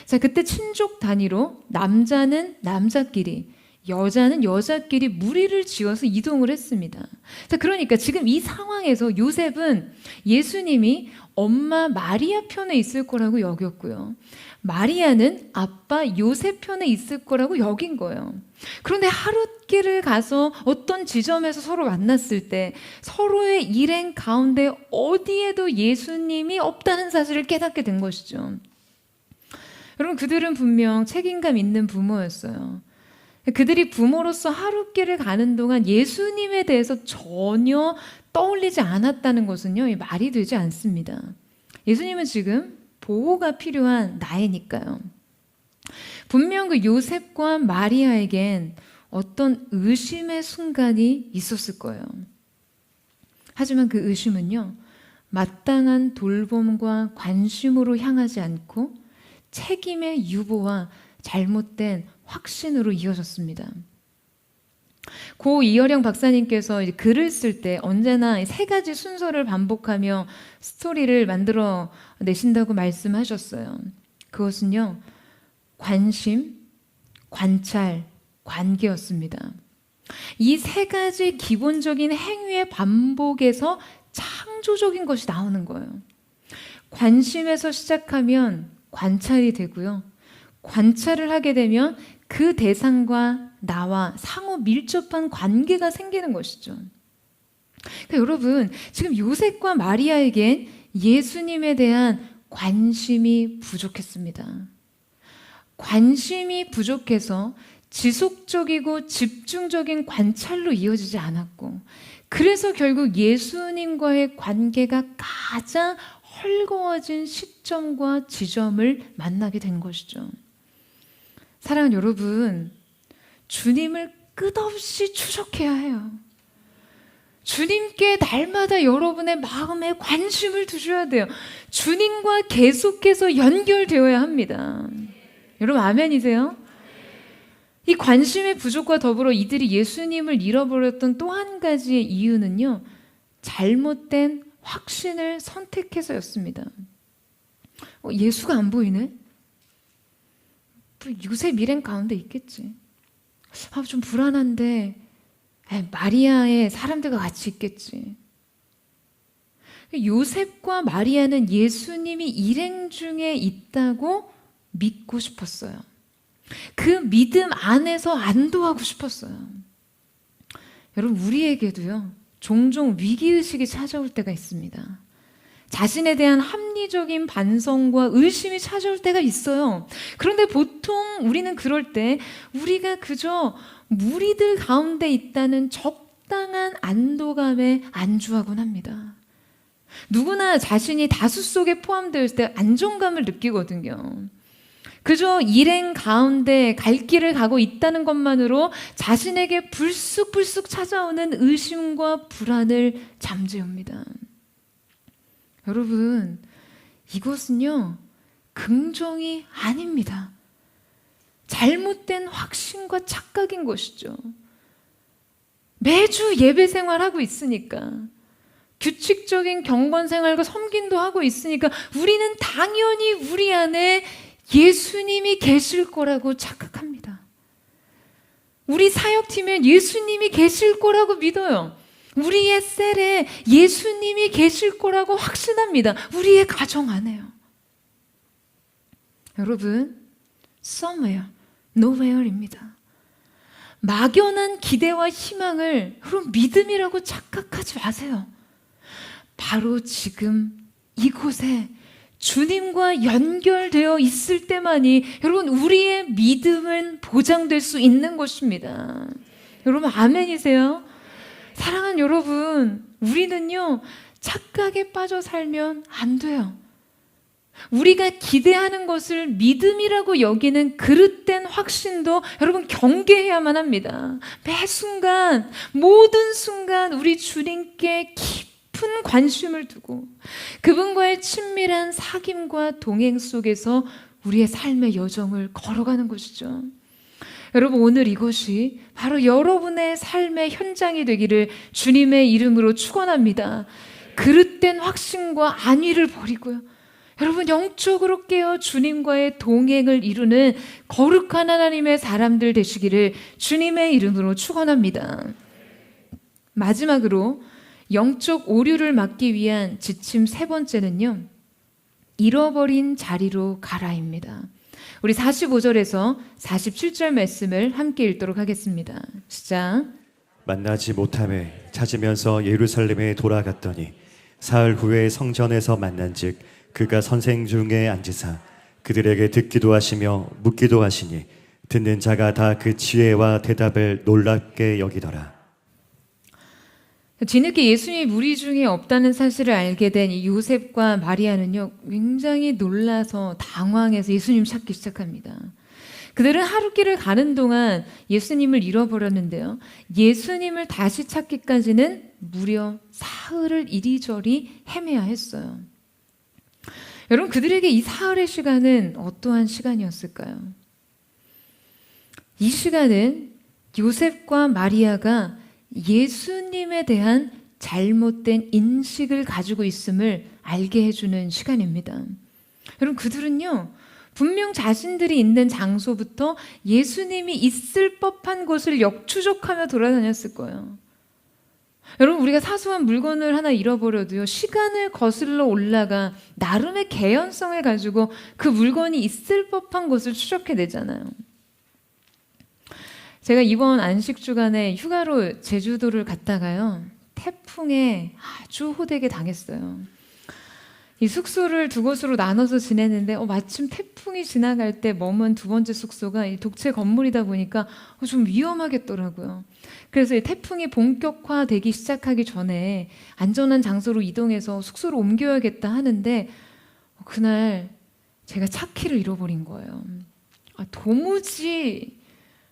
자, 그때 친족 단위로 남자는 남자끼리, 여자는 여자끼리 무리를 지어서 이동을 했습니다. 자, 그러니까 지금 이 상황에서 요셉은 예수님이 엄마 마리아 편에 있을 거라고 여겼고요, 마리아는 아빠 요셉 편에 있을 거라고 여긴 거예요. 그런데 하룻길을 가서 어떤 지점에서 서로 만났을 때 서로의 일행 가운데 어디에도 예수님이 없다는 사실을 깨닫게 된 것이죠. 여러분, 그들은 분명 책임감 있는 부모였어요. 그들이 부모로서 하룻길을 가는 동안 예수님에 대해서 전혀 떠올리지 않았다는 것은요, 말이 되지 않습니다. 예수님은 지금 보호가 필요한 나이니까요. 분명 그 요셉과 마리아에겐 어떤 의심의 순간이 있었을 거예요. 하지만 그 의심은요, 마땅한 돌봄과 관심으로 향하지 않고 책임의 유보와 잘못된 확신으로 이어졌습니다. 고 이어령 박사님께서 글을 쓸 때 언제나 세 가지 순서를 반복하며 스토리를 만들어 내신다고 말씀하셨어요. 그것은요, 관심, 관찰, 관계였습니다. 이 세 가지 기본적인 행위의 반복에서 창조적인 것이 나오는 거예요. 관심에서 시작하면 관찰이 되고요, 관찰을 하게 되면 그 대상과 나와 상호 밀접한 관계가 생기는 것이죠. 그러니까 여러분, 지금 요셉과 마리아에겐 예수님에 대한 관심이 부족했습니다. 관심이 부족해서 지속적이고 집중적인 관찰로 이어지지 않았고, 그래서 결국 예수님과의 관계가 가장 헐거워진 시점과 지점을 만나게 된 것이죠. 사랑하는 여러분, 주님을 끝없이 추적해야 해요. 주님께 날마다 여러분의 마음에 관심을 두셔야 돼요. 주님과 계속해서 연결되어야 합니다. 여러분, 아멘이세요? 이 관심의 부족과 더불어 이들이 예수님을 잃어버렸던 또 한 가지의 이유는요, 잘못된 확신을 선택해서였습니다. 예수가 안 보이네? 요셉 일행 가운데 있겠지. 좀 불안한데 마리아의 사람들과 같이 있겠지. 요셉과 마리아는 예수님이 일행 중에 있다고 믿고 싶었어요. 그 믿음 안에서 안도하고 싶었어요. 여러분, 우리에게도요, 종종 위기의식이 찾아올 때가 있습니다. 자신에 대한 합리적인 반성과 의심이 찾아올 때가 있어요. 그런데 보통 우리는 그럴 때 우리가 그저 무리들 가운데 있다는 적당한 안도감에 안주하곤 합니다. 누구나 자신이 다수 속에 포함되어 있을 때 안정감을 느끼거든요. 그저 일행 가운데 갈 길을 가고 있다는 것만으로 자신에게 불쑥불쑥 찾아오는 의심과 불안을 잠재웁니다. 여러분, 이것은요, 긍정이 아닙니다. 잘못된 확신과 착각인 것이죠. 매주 예배 생활하고 있으니까, 규칙적인 경건 생활과 섬김도 하고 있으니까 우리는 당연히 우리 안에 예수님이 계실 거라고 착각합니다. 우리 사역팀에 예수님이 계실 거라고 믿어요. 우리의 셀에 예수님이 계실 거라고 확신합니다. 우리의 가정 안에요. 여러분, somewhere, nowhere입니다. 막연한 기대와 희망을 여러분 믿음이라고 착각하지 마세요. 바로 지금 이곳에 주님과 연결되어 있을 때만이 여러분 우리의 믿음은 보장될 수 있는 것입니다. 여러분 아멘이세요? 사랑하는 여러분, 우리는요 착각에 빠져 살면 안 돼요. 우리가 기대하는 것을 믿음이라고 여기는 그릇된 확신도 여러분 경계해야만 합니다. 매 순간, 모든 순간 우리 주님께 깊은 관심을 두고 그분과의 친밀한 사귐과 동행 속에서 우리의 삶의 여정을 걸어가는 것이죠. 여러분, 오늘 이것이 바로 여러분의 삶의 현장이 되기를 주님의 이름으로 축원합니다. 그릇된 확신과 안위를 버리고요, 여러분 영적으로 깨어 주님과의 동행을 이루는 거룩한 하나님의 사람들 되시기를 주님의 이름으로 축원합니다. 마지막으로 영적 오류를 막기 위한 지침 세 번째는요, 잃어버린 자리로 가라입니다. 우리 45절에서 47절 말씀을 함께 읽도록 하겠습니다. 시작. 만나지 못함에 찾으면서 예루살렘에 돌아갔더니 사흘 후에 성전에서 만난즉 그가 선생 중에 앉으사 그들에게 듣기도 하시며 묻기도 하시니 듣는 자가 다 그 지혜와 대답을 놀랍게 여기더라. 뒤늦게 예수님이 무리 중에 없다는 사실을 알게 된 이 요셉과 마리아는요 굉장히 놀라서 당황해서 예수님 찾기 시작합니다. 그들은 하루길을 가는 동안 예수님을 잃어버렸는데요, 예수님을 다시 찾기까지는 무려 사흘을 이리저리 헤매야 했어요. 여러분, 그들에게 이 사흘의 시간은 어떠한 시간이었을까요? 이 시간은 요셉과 마리아가 예수님에 대한 잘못된 인식을 가지고 있음을 알게 해주는 시간입니다. 여러분, 그들은요 분명 자신들이 있는 장소부터 예수님이 있을 법한 곳을 역추적하며 돌아다녔을 거예요. 여러분, 우리가 사소한 물건을 하나 잃어버려도요 시간을 거슬러 올라가 나름의 개연성을 가지고 그 물건이 있을 법한 곳을 추적해내잖아요. 제가 이번 안식 주간에 휴가로 제주도를 갔다가요 태풍에 아주 호되게 당했어요. 이 숙소를 두 곳으로 나눠서 지냈는데 마침 태풍이 지나갈 때 머문 두 번째 숙소가 이 독채 건물이다 보니까 좀 위험하겠더라고요. 그래서 이 태풍이 본격화되기 시작하기 전에 안전한 장소로 이동해서 숙소로 옮겨야겠다 하는데 그날 제가 차 키를 잃어버린 거예요. 도무지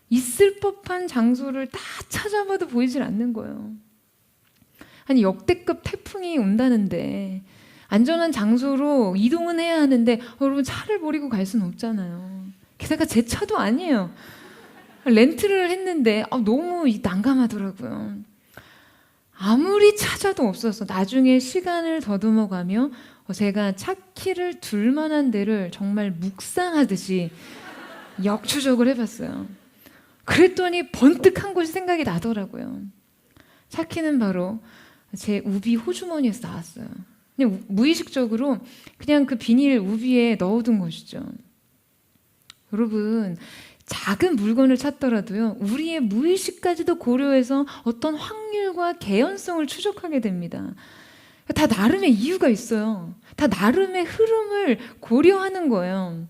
있을 법한 장소를 다 찾아봐도 보이질 않는 거예요. 아니, 역대급 태풍이 온다는데 안전한 장소로 이동은 해야 하는데 여러분 차를 버리고 갈 수는 없잖아요. 게다가 제 차도 아니에요. 렌트를 했는데 너무 난감하더라고요. 아무리 찾아도 없어서 나중에 시간을 더듬어가며 제가 차 키를 둘 만한 데를 정말 묵상하듯이 역추적을 해봤어요. 그랬더니 번뜩 한 곳이 생각이 나더라고요. 차 키는 바로 제 우비 호주머니에서 나왔어요. 그냥 무의식적으로 그냥 그 비닐 우비에 넣어둔 것이죠. 여러분, 작은 물건을 찾더라도요 우리의 무의식까지도 고려해서 어떤 확률과 개연성을 추적하게 됩니다. 다 나름의 이유가 있어요. 다 나름의 흐름을 고려하는 거예요.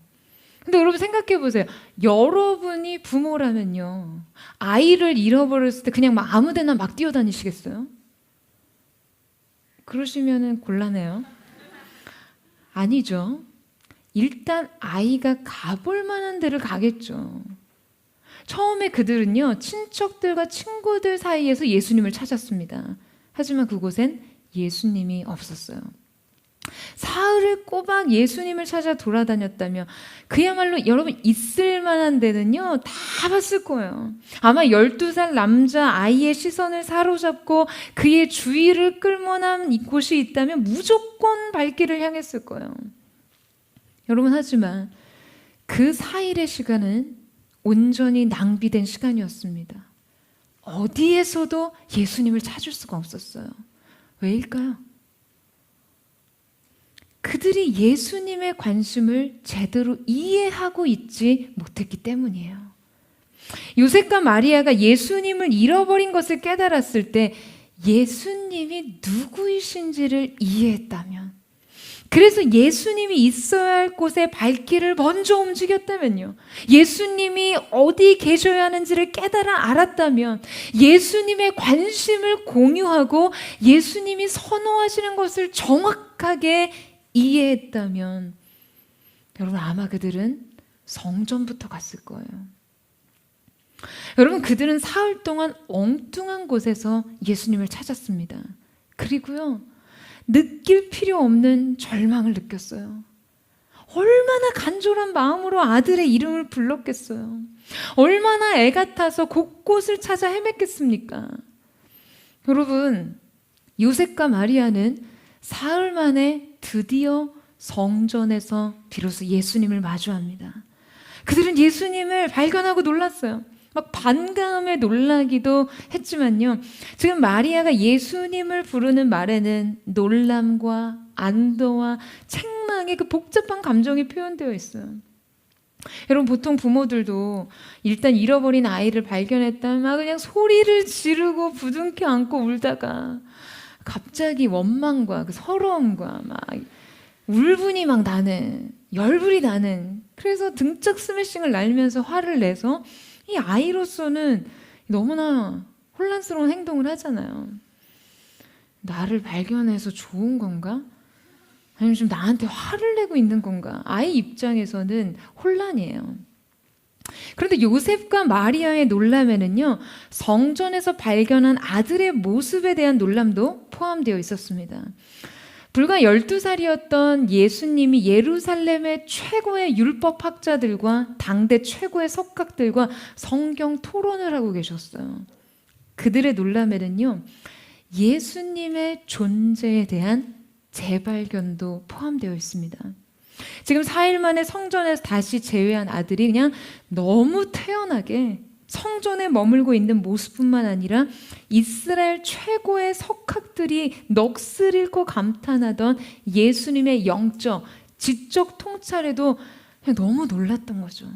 근데 여러분 생각해 보세요. 여러분이 부모라면요 아이를 잃어버렸을 때 그냥 막 아무 데나 막 뛰어다니시겠어요? 그러시면은 곤란해요. 아니죠. 일단 아이가 가볼 만한 데를 가겠죠. 처음에 그들은요 친척들과 친구들 사이에서 예수님을 찾았습니다. 하지만 그곳엔 예수님이 없었어요. 사흘을 꼬박 예수님을 찾아 돌아다녔다며 그야말로 여러분 있을 만한 데는요 다 봤을 거예요. 아마 12살 남자 아이의 시선을 사로잡고 그의 주의를 끌만한 이곳이 있다면 무조건 발길을 향했을 거예요. 여러분 하지만 그 4일의 시간은 온전히 낭비된 시간이었습니다. 어디에서도 예수님을 찾을 수가 없었어요. 왜일까요? 그들이 예수님의 관심을 제대로 이해하고 있지 못했기 때문이에요. 요셉과 마리아가 예수님을 잃어버린 것을 깨달았을 때 예수님이 누구이신지를 이해했다면, 그래서 예수님이 있어야 할 곳에 발길을 먼저 움직였다면요, 예수님이 어디 계셔야 하는지를 깨달아 알았다면, 예수님의 관심을 공유하고 예수님이 선호하시는 것을 정확하게 이해했다면 여러분 아마 그들은 성전부터 갔을 거예요. 여러분 그들은 사흘 동안 엉뚱한 곳에서 예수님을 찾았습니다. 그리고요 느낄 필요 없는 절망을 느꼈어요. 얼마나 간절한 마음으로 아들의 이름을 불렀겠어요. 얼마나 애가 타서 곳곳을 찾아 헤맸겠습니까? 여러분 요셉과 마리아는 사흘 만에 드디어 성전에서 비로소 예수님을 마주합니다. 그들은 예수님을 발견하고 놀랐어요. 막 반가움에 놀라기도 했지만요, 지금 마리아가 예수님을 부르는 말에는 놀람과 안도와 책망의 그 복잡한 감정이 표현되어 있어요. 여러분 보통 부모들도 일단 잃어버린 아이를 발견했다면 막 그냥 소리를 지르고 부둥켜 안고 울다가 갑자기 원망과 그 서러움과 막 울분이 막 나는, 열불이 나는, 그래서 등짝 스매싱을 날리면서 화를 내서 이 아이로서는 너무나 혼란스러운 행동을 하잖아요. 나를 발견해서 좋은 건가? 아니면 지금 나한테 화를 내고 있는 건가? 아이 입장에서는 혼란이에요. 그런데 요셉과 마리아의 놀람에는요, 성전에서 발견한 아들의 모습에 대한 놀람도 포함되어 있었습니다. 불과 12살이었던 예수님이 예루살렘의 최고의 율법학자들과 당대 최고의 석학들과 성경 토론을 하고 계셨어요. 그들의 놀람에는요, 예수님의 존재에 대한 재발견도 포함되어 있습니다. 지금 4일 만에 성전에서 다시 재회한 아들이 그냥 너무 태연하게 성전에 머물고 있는 모습뿐만 아니라 이스라엘 최고의 석학들이 넋을 잃고 감탄하던 예수님의 영적, 지적 통찰에도 그냥 너무 놀랐던 거죠.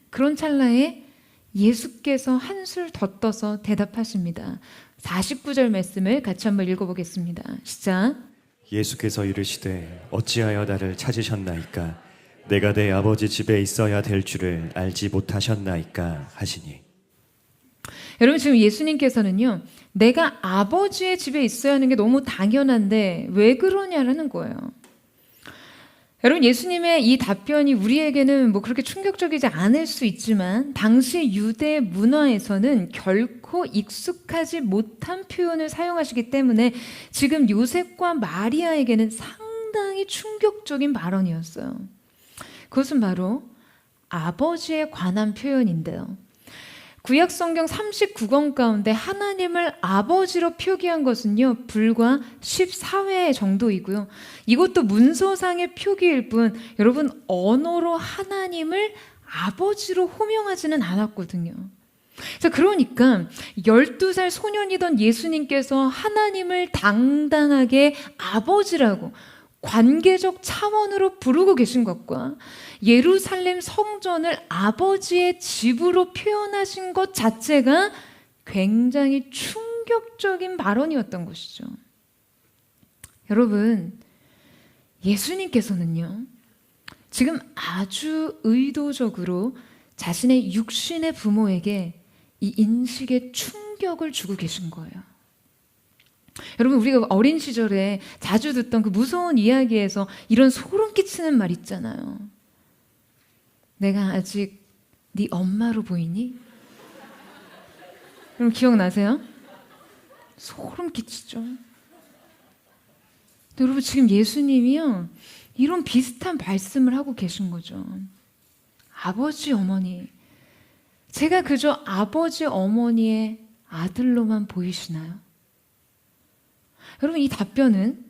그런 찰나에 예수께서 한술 더 떠서 대답하십니다. 49절 말씀을 같이 한번 읽어보겠습니다. 시작. 예수께서 이르시되 어찌하여 나를 찾으셨나이까? 내가 내 아버지 집에 있어야 될 줄을 알지 못하셨나이까 하시니. 여러분 지금 예수님께서는요, 내가 아버지의 집에 있어야 하는 게 너무 당연한데 왜 그러냐라는 거예요. 여러분 예수님의 이 답변이 우리에게는 뭐 그렇게 충격적이지 않을 수 있지만 당시 유대 문화에서는 결코 익숙하지 못한 표현을 사용하시기 때문에 지금 요셉과 마리아에게는 상당히 충격적인 발언이었어요. 그것은 바로 아버지에 관한 표현인데요. 구약 성경 39권 가운데 하나님을 아버지로 표기한 것은요, 불과 14회 정도이고요. 이것도 문서상의 표기일 뿐, 여러분 언어로 하나님을 아버지로 호명하지는 않았거든요. 그러니까 12살 소년이던 예수님께서 하나님을 당당하게 아버지라고 관계적 차원으로 부르고 계신 것과 예루살렘 성전을 아버지의 집으로 표현하신 것 자체가 굉장히 충격적인 발언이었던 것이죠. 여러분, 예수님께서는요, 지금 아주 의도적으로 자신의 육신의 부모에게 이 인식의 충격을 주고 계신 거예요. 여러분 우리가 어린 시절에 자주 듣던 그 무서운 이야기에서 이런 소름 끼치는 말 있잖아요. 내가 아직 네 엄마로 보이니? 여러분 기억나세요? 소름 끼치죠. 여러분 지금 예수님이요 이런 비슷한 말씀을 하고 계신 거죠. 아버지 어머니, 제가 그저 아버지 어머니의 아들로만 보이시나요? 여러분 이 답변은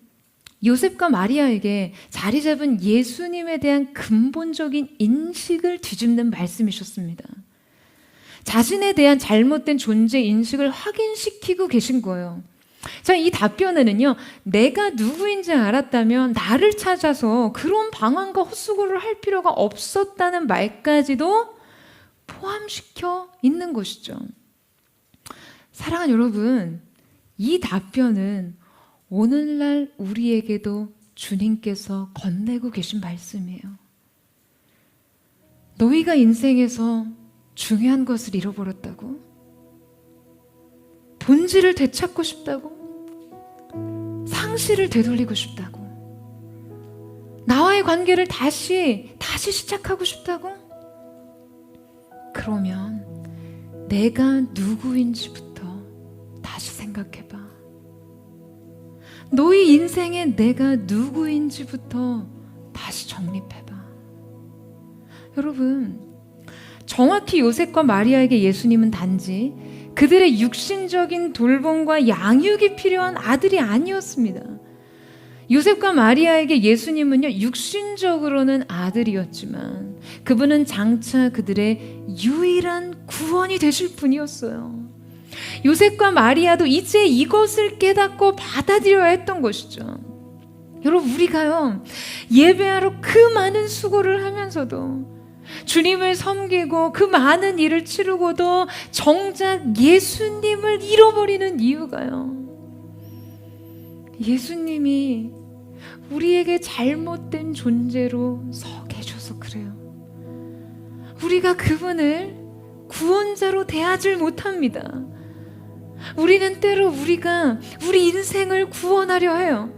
요셉과 마리아에게 자리 잡은 예수님에 대한 근본적인 인식을 뒤집는 말씀이셨습니다. 자신에 대한 잘못된 존재 인식을 확인시키고 계신 거예요. 자, 이 답변에는요, 내가 누구인지 알았다면 나를 찾아서 그런 방황과 헛수고를 할 필요가 없었다는 말까지도 포함시켜 있는 것이죠. 사랑하는 여러분, 이 답변은 오늘날 우리에게도 주님께서 건네고 계신 말씀이에요. 너희가 인생에서 중요한 것을 잃어버렸다고? 본질을 되찾고 싶다고? 상실을 되돌리고 싶다고? 나와의 관계를 다시 시작하고 싶다고? 그러면 내가 누구인지부터 다시 생각해봐. 너희 인생에 내가 누구인지부터 다시 정립해봐. 여러분, 정확히 요셉과 마리아에게 예수님은 단지 그들의 육신적인 돌봄과 양육이 필요한 아들이 아니었습니다. 요셉과 마리아에게 예수님은요, 육신적으로는 아들이었지만 그분은 장차 그들의 유일한 구원이 되실 분이었어요. 요셉과 마리아도 이제 이것을 깨닫고 받아들여야 했던 것이죠. 여러분, 우리가요, 예배하러 그 많은 수고를 하면서도 주님을 섬기고 그 많은 일을 치르고도 정작 예수님을 잃어버리는 이유가요, 예수님이 우리에게 잘못된 존재로 서 계셔서 그래요. 우리가 그분을 구원자로 대하지 못합니다. 우리는 때로 우리가 우리 인생을 구원하려 해요.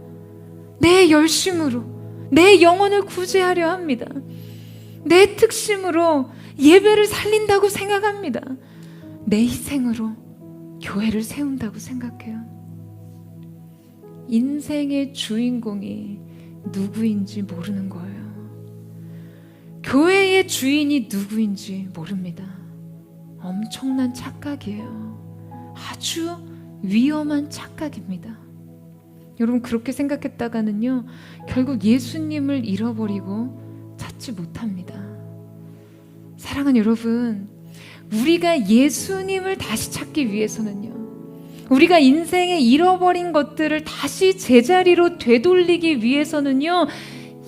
내 열심으로 내 영혼을 구제하려 합니다. 내 특심으로 예배를 살린다고 생각합니다. 내 희생으로 교회를 세운다고 생각해요. 인생의 주인공이 누구인지 모르는 거예요. 교회의 주인이 누구인지 모릅니다. 엄청난 착각이에요. 아주 위험한 착각입니다. 여러분, 그렇게 생각했다가는요, 결국 예수님을 잃어버리고 찾지 못합니다. 사랑하는 여러분, 우리가 예수님을 다시 찾기 위해서는요, 우리가 인생에 잃어버린 것들을 다시 제자리로 되돌리기 위해서는요,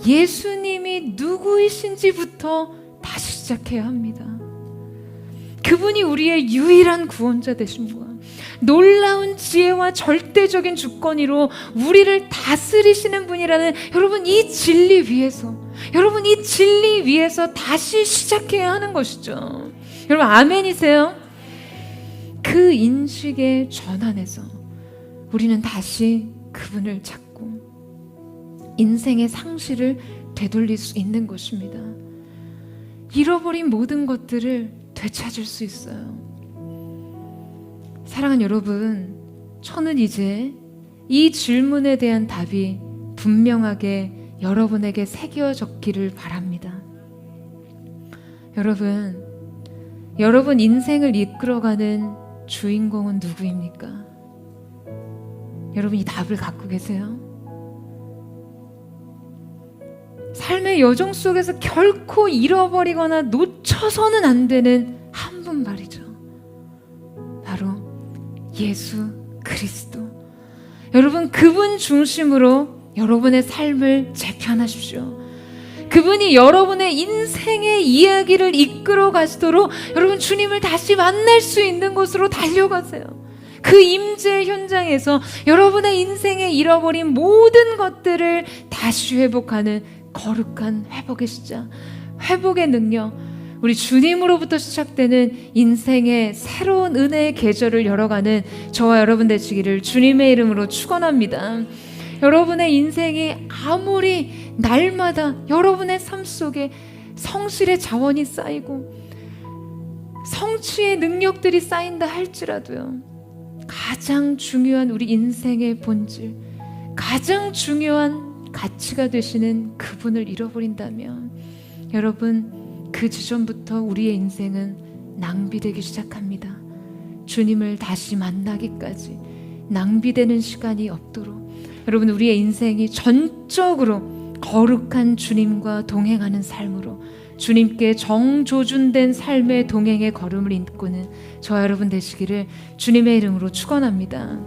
예수님이 누구이신지부터 다시 시작해야 합니다. 그분이 우리의 유일한 구원자 되신 분, 놀라운 지혜와 절대적인 주권위로 우리를 다스리시는 분이라는, 여러분, 이 진리 위에서 다시 시작해야 하는 것이죠. 여러분, 아멘이세요? 그 인식의 전환에서 우리는 다시 그분을 찾고 인생의 상실을 되돌릴 수 있는 것입니다. 잃어버린 모든 것들을 되찾을 수 있어요. 사랑하는 여러분, 저는 이제 이 질문에 대한 답이 분명하게 여러분에게 새겨졌기를 바랍니다. 여러분 인생을 이끌어가는 주인공은 누구입니까? 여러분, 이 답을 갖고 계세요? 삶의 여정 속에서 결코 잃어버리거나 놓쳐서는 안 되는 한 분 말이죠. 바로 예수 그리스도. 여러분, 그분 중심으로 여러분의 삶을 재편하십시오. 그분이 여러분의 인생의 이야기를 이끌어 가시도록 여러분, 주님을 다시 만날 수 있는 곳으로 달려가세요. 그 임재 현장에서 여러분의 인생에 잃어버린 모든 것들을 다시 회복하는 거룩한 회복의 시작, 회복의 능력, 우리 주님으로부터 시작되는 인생의 새로운 은혜의 계절을 열어가는 저와 여러분 되시기를 주님의 이름으로 축원합니다. 여러분의 인생이 아무리 날마다 여러분의 삶 속에 성실의 자원이 쌓이고 성취의 능력들이 쌓인다 할지라도요, 가장 중요한 우리 인생의 본질, 가장 중요한 가치가 되시는 그분을 잃어버린다면 여러분, 그 지점부터 우리의 인생은 낭비되기 시작합니다. 주님을 다시 만나기까지 낭비되는 시간이 없도록 여러분, 우리의 인생이 전적으로 거룩한 주님과 동행하는 삶으로 주님께 정조준된 삶의 동행의 걸음을 인고는 저와 여러분 되시기를 주님의 이름으로 축원합니다.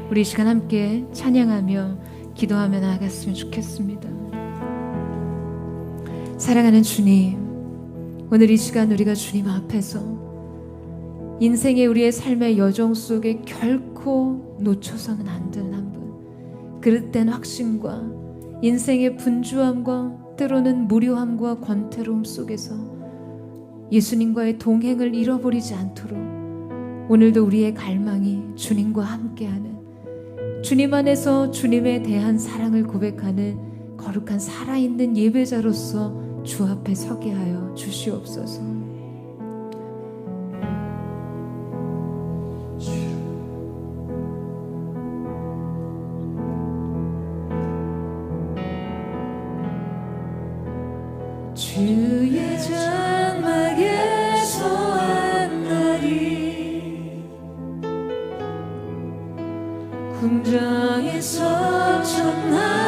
우리 이 시간 함께 찬양하며 기도하며 나아갔으면 좋겠습니다. 사랑하는 주님, 오늘 이 시간 우리가 주님 앞에서 인생의 우리의 삶의 여정 속에 결코 놓쳐서는 안 되는 한 분, 그릇된 확신과 인생의 분주함과 때로는 무료함과 권태로움 속에서 예수님과의 동행을 잃어버리지 않도록 오늘도 우리의 갈망이 주님과 함께하는, 주님 안에서 주님에 대한 사랑을 고백하는 거룩한 살아있는 예배자로서 주 앞에 서게 하여 주시옵소서. 주의 장막에서 한 날이 궁정에서 첫날보다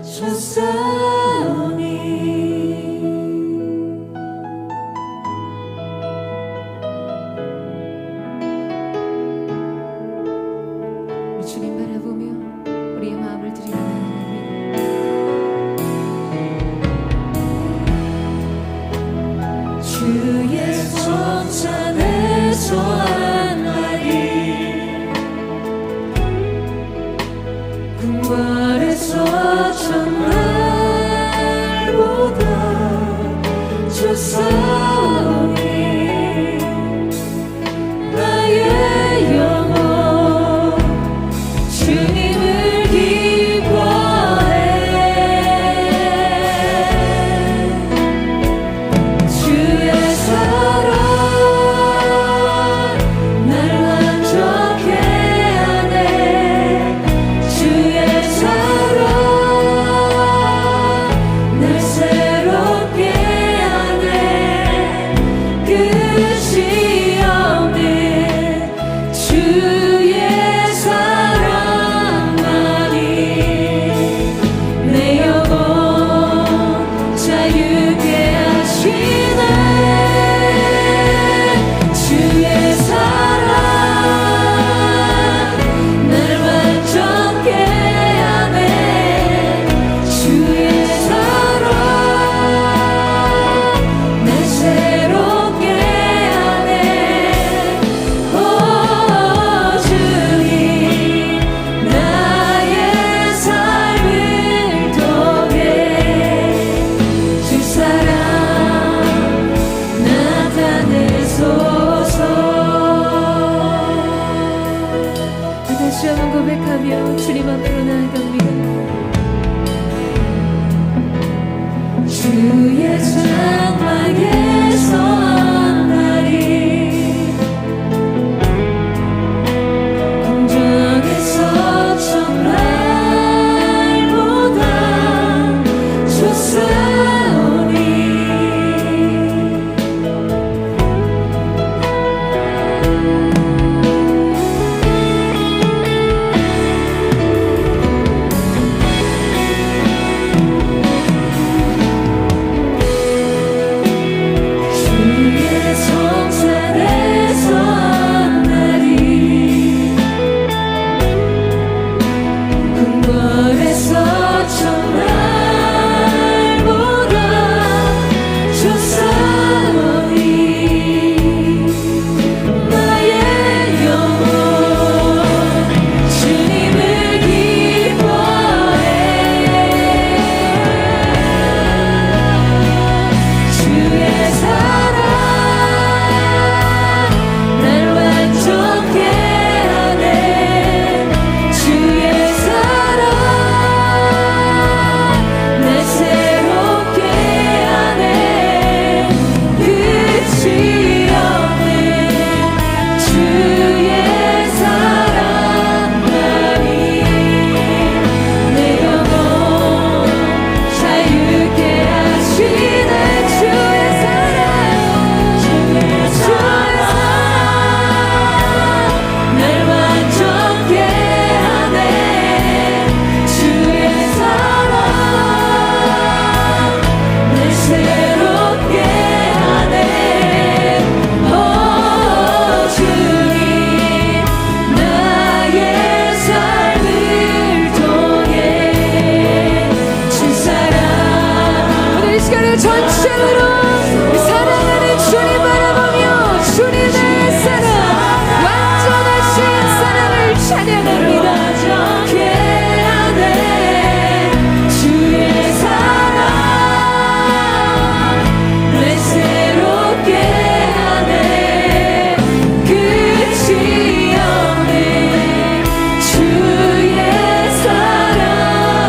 졌사오니 우리 주님 바라보며 우리의 마음을 드리는 하나님, 주의 성찬에서 한 날이 궁궐에서 첫날보다 졌사오니 나의 영혼 주님을 기뻐해. 주의 사랑 날 완전케 하네. 주의 사랑 날 새롭게 하네. 끝이 없는 주의 사랑만이 내 영혼 자유케 하시네. 주의 사랑 날 완전케 하네. 주의 사랑 날 새롭게 하네. 오 주님, 나의 삶을 통해 주 사랑 나타내소서. 다시 한번 고백하며 주님 앞으로 나아갑니다. 주의 장막에서 한 날이 궁정에서 첫날보다 졌사오니 주의 원천으로 우리 사랑하는 주님 바라보며 주님의 사랑 완전하신 사랑을 찬양합니다. 그 안에 주의 사랑 날 새롭게 하네. 끝이 없네 주의 사랑만이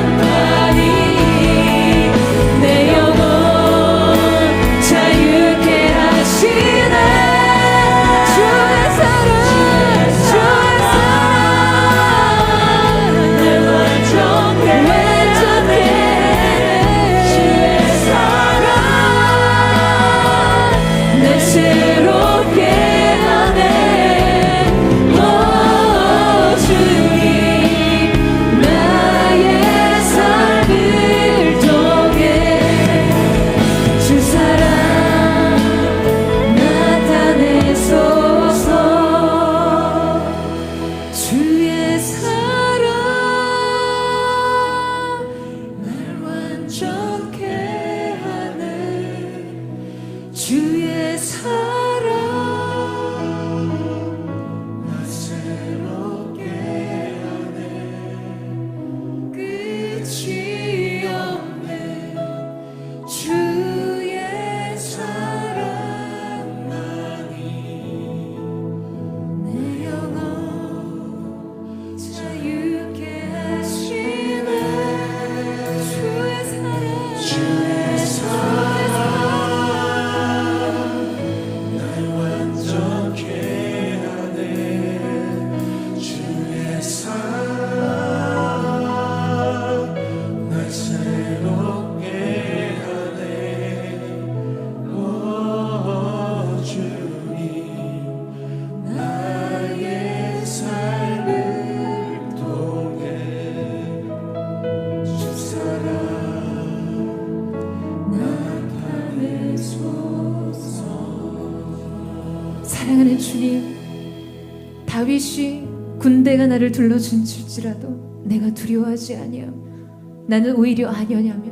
내 영혼 자유케 하시네. 주의 사랑 주의 사랑 날 완전케 주의 사랑 날 새롭게 하네. 오 주님 나의 삶을 통해 주 사랑 나타내소서. 주의 사랑 날 완전케 하네. 주의 사랑 날 새롭게 하네. 끝이 없네 주의 사랑만이 내 영혼 자유케 하시네. 주의 사랑 주의 사랑 날 완전케 하네. 주의 사랑 날 새롭게 하네. 오 주님 나의 삶을 통해 주 사랑 나타내소서. 사랑하는 주님, 다윗이 군대가 나를 둘러준칠지라도 내가 두려워하지 아니하며 나는 오히려 아녀냐며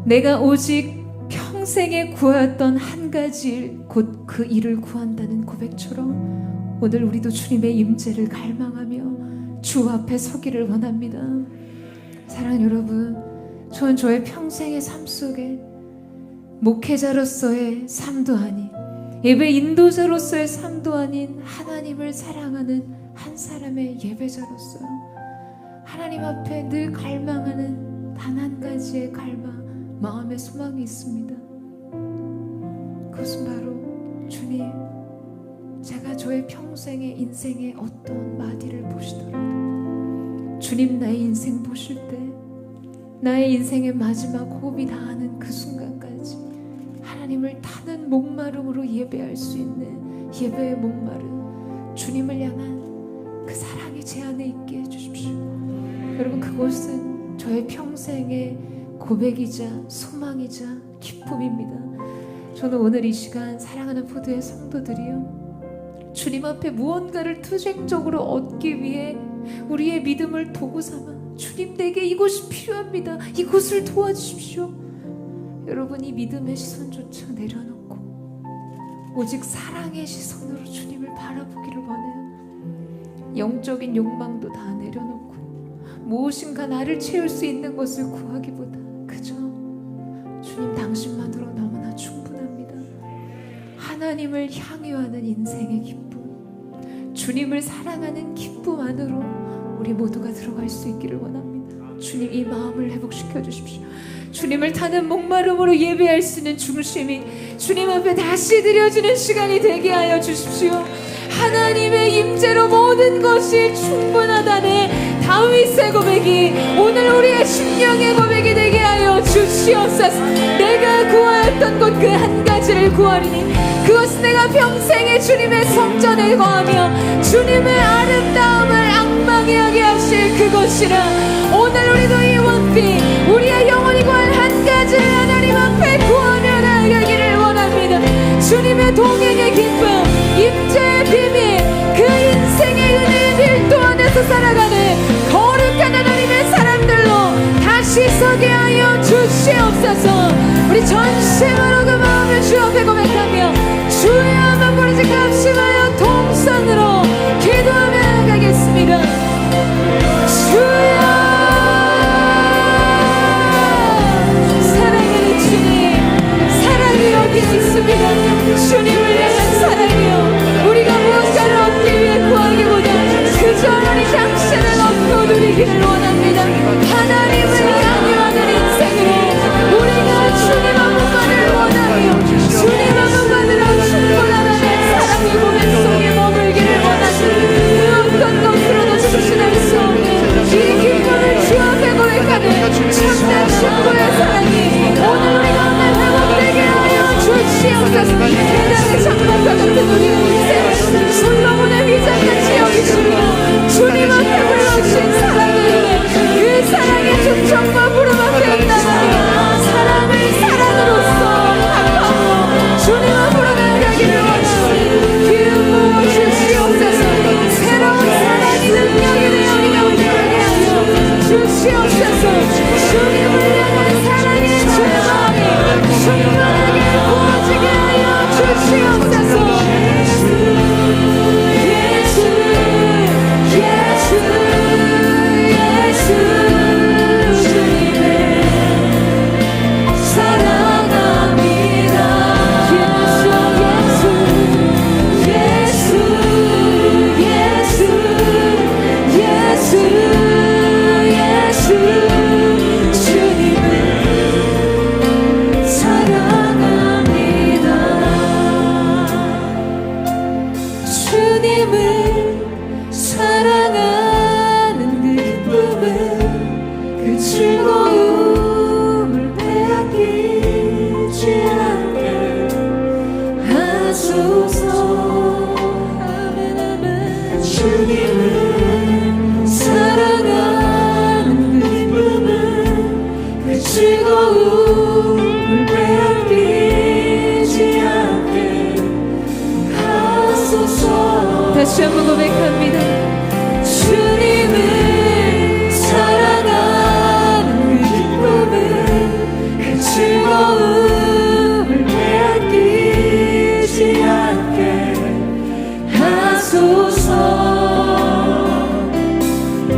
내가 오직 평생에 구하였던 한 가지 일, 곧 그 일을 구한다는 고백처럼 오늘 우리도 주님의 임재를 갈망하며 주 앞에 서기를 원합니다. 사랑하는 여러분, 저는 저의 평생의 삶 속에 목회자로서의 삶도 아닌 예배 인도자로서의 삶도 아닌 하나님을 사랑하는 한 사람의 예배자로서 하나님 앞에 늘 갈망하는 단 한 가지의 갈망, 마음의 소망이 있습니다. 그것은 바로 주님, 제가 저의 평생의 인생의 어떤 마디를 보시더라도 주님 나의 인생 보실 때 나의 인생의 마지막 호흡이 닿는 그 순간까지 하나님을 타는 목마름으로 예배할 수 있는 예배의 목마름, 주님을 향한 그 사랑이 제 안에 있게 해주십시오. 여러분, 그것은 저의 평생의 고백이자 소망이자 기쁨입니다. 저는 오늘 이 시간 사랑하는 포도의 성도들이요, 주님 앞에 무언가를 투쟁적으로 얻기 위해 우리의 믿음을 도구 삼아 주님, 내게 이것이 필요합니다, 이것을 도와주십시오. 여러분, 이 믿음의 시선조차 내려놓고 오직 사랑의 시선으로 주님을 바라보기를 원해요. 영적인 욕망도 다 내려놓고 무엇인가 나를 채울 수 있는 것을 구하기보다 그저 주님 당신만으로 너무나 충분합니다. 하나님을 향유하는 인생의 기쁨, 주님을 사랑하는 기쁨 안으로 우리 모두가 들어갈 수 있기를 원합니다. 주님, 이 마음을 회복시켜 주십시오. 주님을 타는 목마름으로 예배할 수 있는 중심이 주님 앞에 다시 드려지는 시간이 되게 하여 주십시오. 하나님의 임재로 모든 것이 충분하다는 다윗의 고백이 오늘 우리의 심령의 고백이 되게 하여 주시옵소서. 내가 구하였던 것 그 한 가지를 구하리니 그것은 내가 평생에 주님의 성전에 거하며 주님의 아름다움을 악망하게 하실 그것이라. 오늘 우리도 이 원피 우리의 영혼이 구한 한 가지를 하나님 앞에 구하며 나아가기를 원합니다. 주님의 동행의 기쁨, 임재의 비밀, 그 인생의 은혜의 밀도 안에서 살아가는 거룩한 하나님의 사람들로 다시 서게 하여 주시옵소서. 우리 전 누리기를 원합니다. 하나님을 향유하는 인생으로 우리가 주님의 분만을 원하며 주님의 분만으로 충분한 사랑의 고백 속에 머물기를 원하는 그 어떤 것으로도 주시할 수 없는 이 기쁨을 주 앞에 고백하는 참된 신부의 사랑이 오늘 우리 가운데 회복되게 하여 주시옵소서. 대단히 장막과 같은 우리의 인생을 솔로몬의 위장같이 여기시며 주님 앞에 불러주신 사랑을 그 사랑의 중정과 부름 앞에 나가며 사랑을 사랑으로서 합하고 주님 앞으로 나아가기를 원하오니 기름 부어 주시옵소서. 새로운 사랑의 능력이 되어 우리 가운데 하게 하여 주시옵소서. 주님을 향한 사랑의 주마음이 충만하게 부어지게 하여 주시옵소서. 다시 한번 고백합니다. 주님을 사랑하는 그 기쁨을 그 즐거움을 빼앗기지 않게 하소서.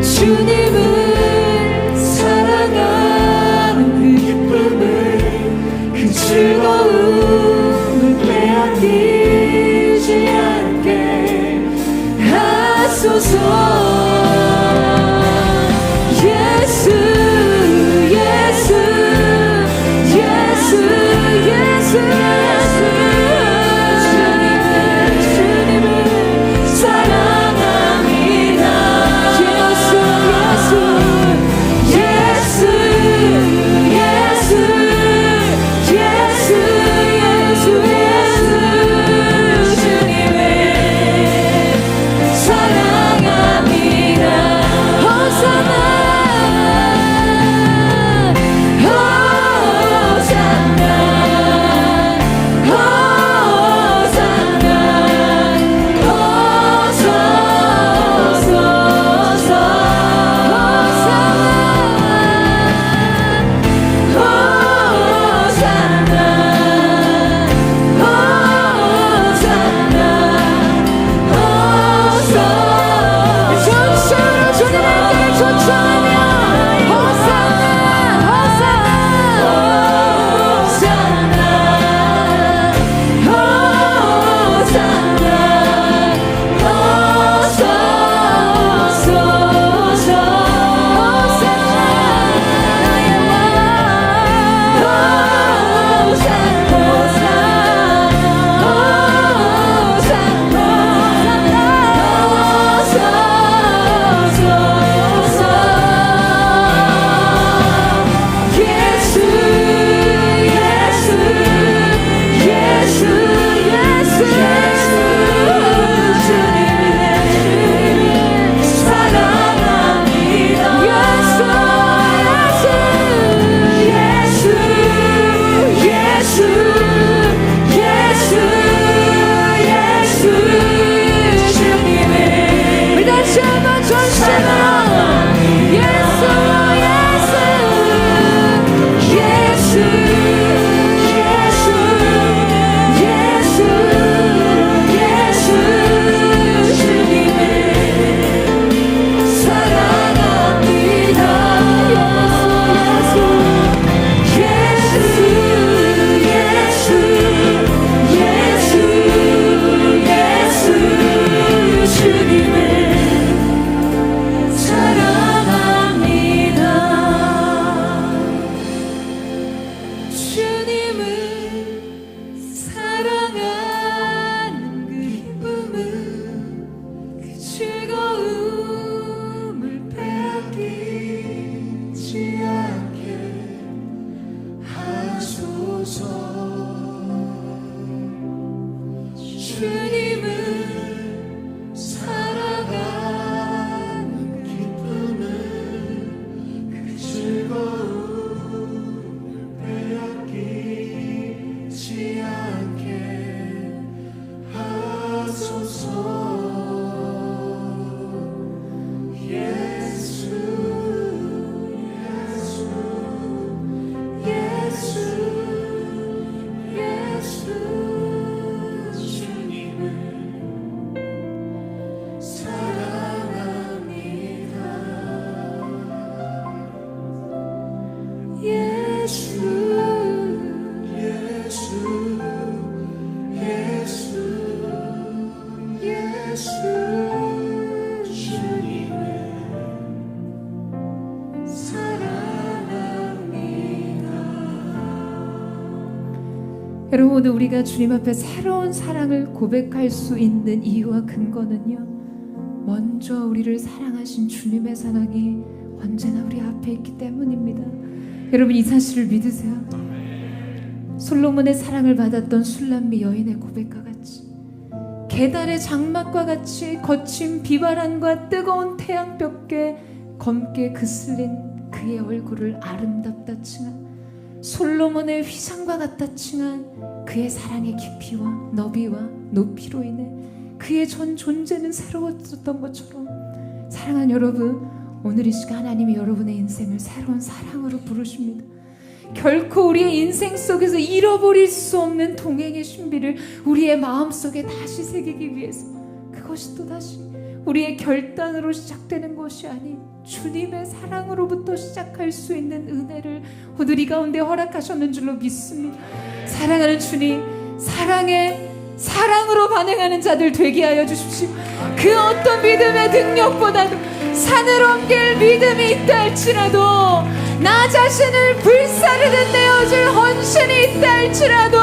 주님을 사랑하는 그 기쁨을 그 즐거움을 빼앗기지 않게 하소서. 예수 예수 예수 예수 주님을 사랑합니다. 예수 예수 예수 예수 예수 예수 주님을 사랑합니다. 여러분, 오늘 우리가 주님 앞에 새로운 사랑을 고백할 수 있는 이유와 근거는요, 먼저 우리를 사랑하신 주님의 사랑이 언제나 우리 앞에 있기 때문입니다. 여러분, 이 사실을 믿으세요? 솔로몬의 사랑을 받았던 술람미 여인의 고백과 같이, 계달의 장막과 같이 거친 비바람과 뜨거운 태양볕에 검게 그슬린 그의 얼굴을 아름답다 칭한, 솔로몬의 휘상과 같다 칭한 그의 사랑의 깊이와 너비와 높이로 인해 그의 전 존재는 새로워졌던 것처럼, 사랑하는 여러분, 오늘 이 시간 하나님이 여러분의 인생을 새로운 사랑으로 부르십니다. 결코 우리의 인생 속에서 잃어버릴 수 없는 동행의 신비를 우리의 마음속에 다시 새기기 위해서, 그것이 또다시 우리의 결단으로 시작되는 것이 아닌 주님의 사랑으로부터 시작할 수 있는 은혜를 오늘 이 가운데 허락하셨는 줄로 믿습니다. 사랑하는 주님, 사랑으로 반응하는 자들 되게 하여 주십시오. 그 어떤 믿음의 능력보다도 산을 옮길 믿음이 있다 할지라도, 나 자신을 불사르듯 내어줄 헌신이 있다 할지라도,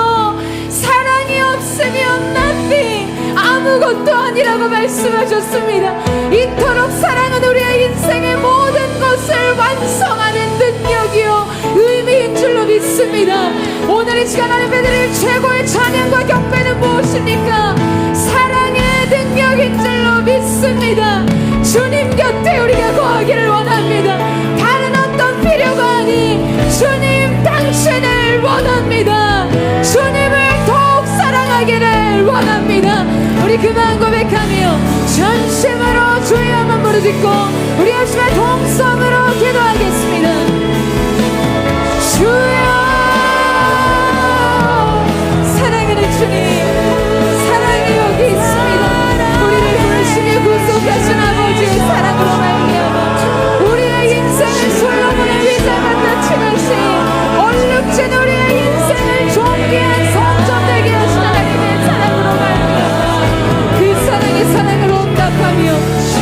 사랑이 없으면 nothing, 아무것도 아니라고 말씀하셨습니다. 이토록 사랑은 우리의 인생의 모든 것을 완성하는 능력이요 의미인 줄로 믿습니다. 오늘 이 시간 하나님 배드릴 최고의 찬양과 경배는 무엇입니까? 사랑의 능력인 줄로 믿습니다. 주님 곁에 우리가 거하기를 원합니다. 다른 어떤 필요가 아닌 주님 당신을 원합니다. 주님을 더욱 사랑하기를 원합니다. 우리 그만 고백하며 전심으로 주의 한번 부르짖고 우리 열심히 동성으로 기도하겠습니다. 주여, 사랑하는 주님, 사랑이 여기 있습니다. 우리를 부르시며 구속하신 아버지의 사랑으로 말미암아 우리의 인생을 솔로몬의 위장 같다 치듯이 얼룩진 우리의 인생을 존귀한 성전 되게 하신 하나님의 사랑으로 말미암아 그 사랑의 사랑을 응답하며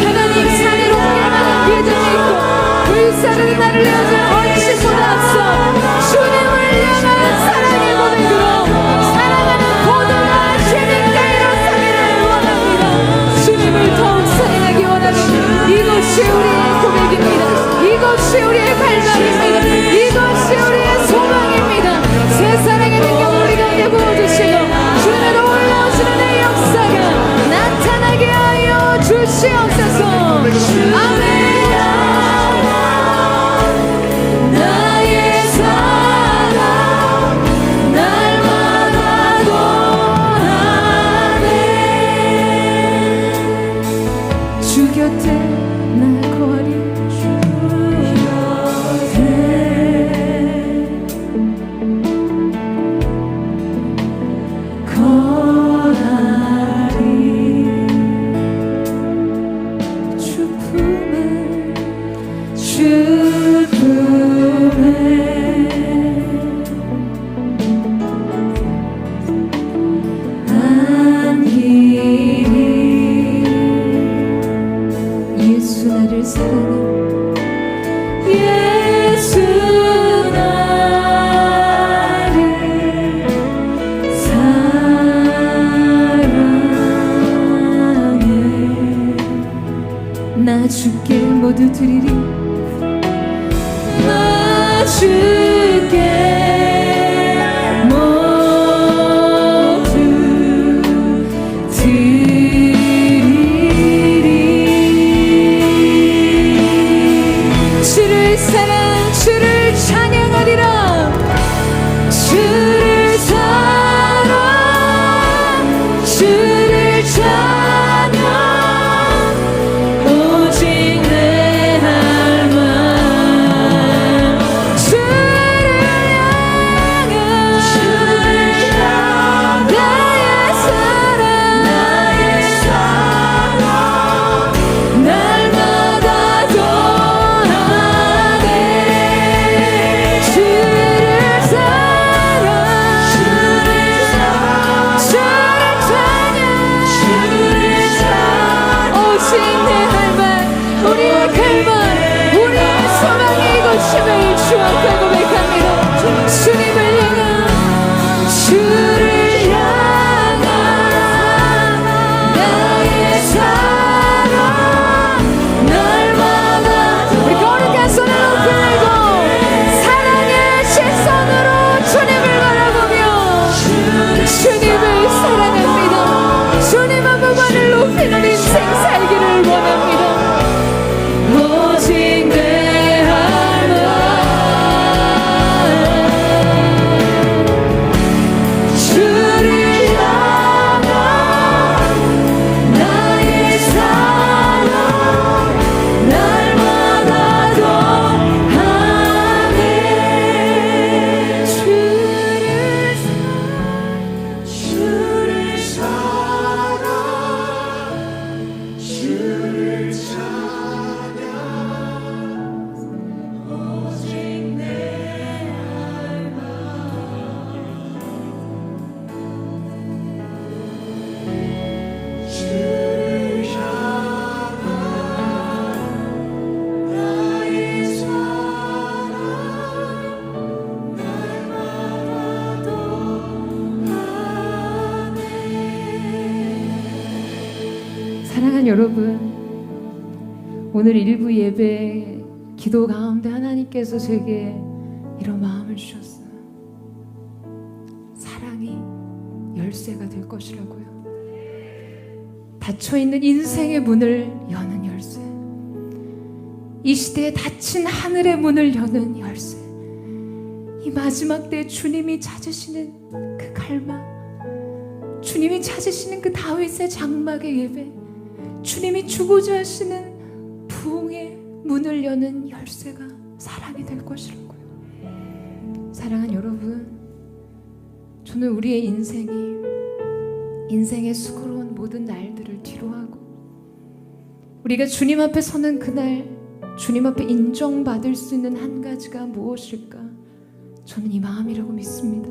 하나님 산을 옮길 만한 믿음이 있고 불사르는 나를 내어줄 헌신보다 앞서 주님을 향한 사랑의 고백으로 사랑하는 고도와 주님께로 서기를 원합니다. 주님을 더욱 사랑하기 원하는 이것이 우리의 고백입니다. 이것이 우리의 갈망입니다. 이것이 우리의 소망입니다. 새 사랑의 능력을 우리 가운데 부어주시고 주님의 올라오시는 내 역사가 나타나게 하여 주시옵소서. 아멘. 나의 사랑 날마다 도하네. 주 곁에 날 거하리. 주 곁에 거하리. 주 품에 안기리. 예수 나를 사랑해. 예수 나를 사랑해. 나 주께 모두 드리리. 나 주께 모두 드리리. 주를 사랑, 주를 찬양하리라. 주를 사랑, 주를 찬양. 오직 내 할망 주를 향한 나의 사랑 날마다 더하네. 사랑하는 여러분, 오늘 일부 예배 기도 가운데 하나님께서 제게 이런 마음을 주셨어요. 사랑이 열쇠가 될 것이라고요. 닫혀있는 인생의 문을 여는 열쇠, 이 시대에 닫힌 하늘의 문을 여는 열쇠, 이 마지막 때 주님이 찾으시는 그 갈망, 주님이 찾으시는 그 다윗의 장막의 예배, 주님이 주고자 하시는 부흥의 문을 여는 열쇠가 사랑이 될 것이라고요. 사랑하는 여러분, 저는 우리의 인생의 수고로운 모든 날들을 뒤로하고 우리가 주님 앞에 서는 그날 주님 앞에 인정받을 수 있는 한 가지가 무엇일까? 저는 이 마음이라고 믿습니다.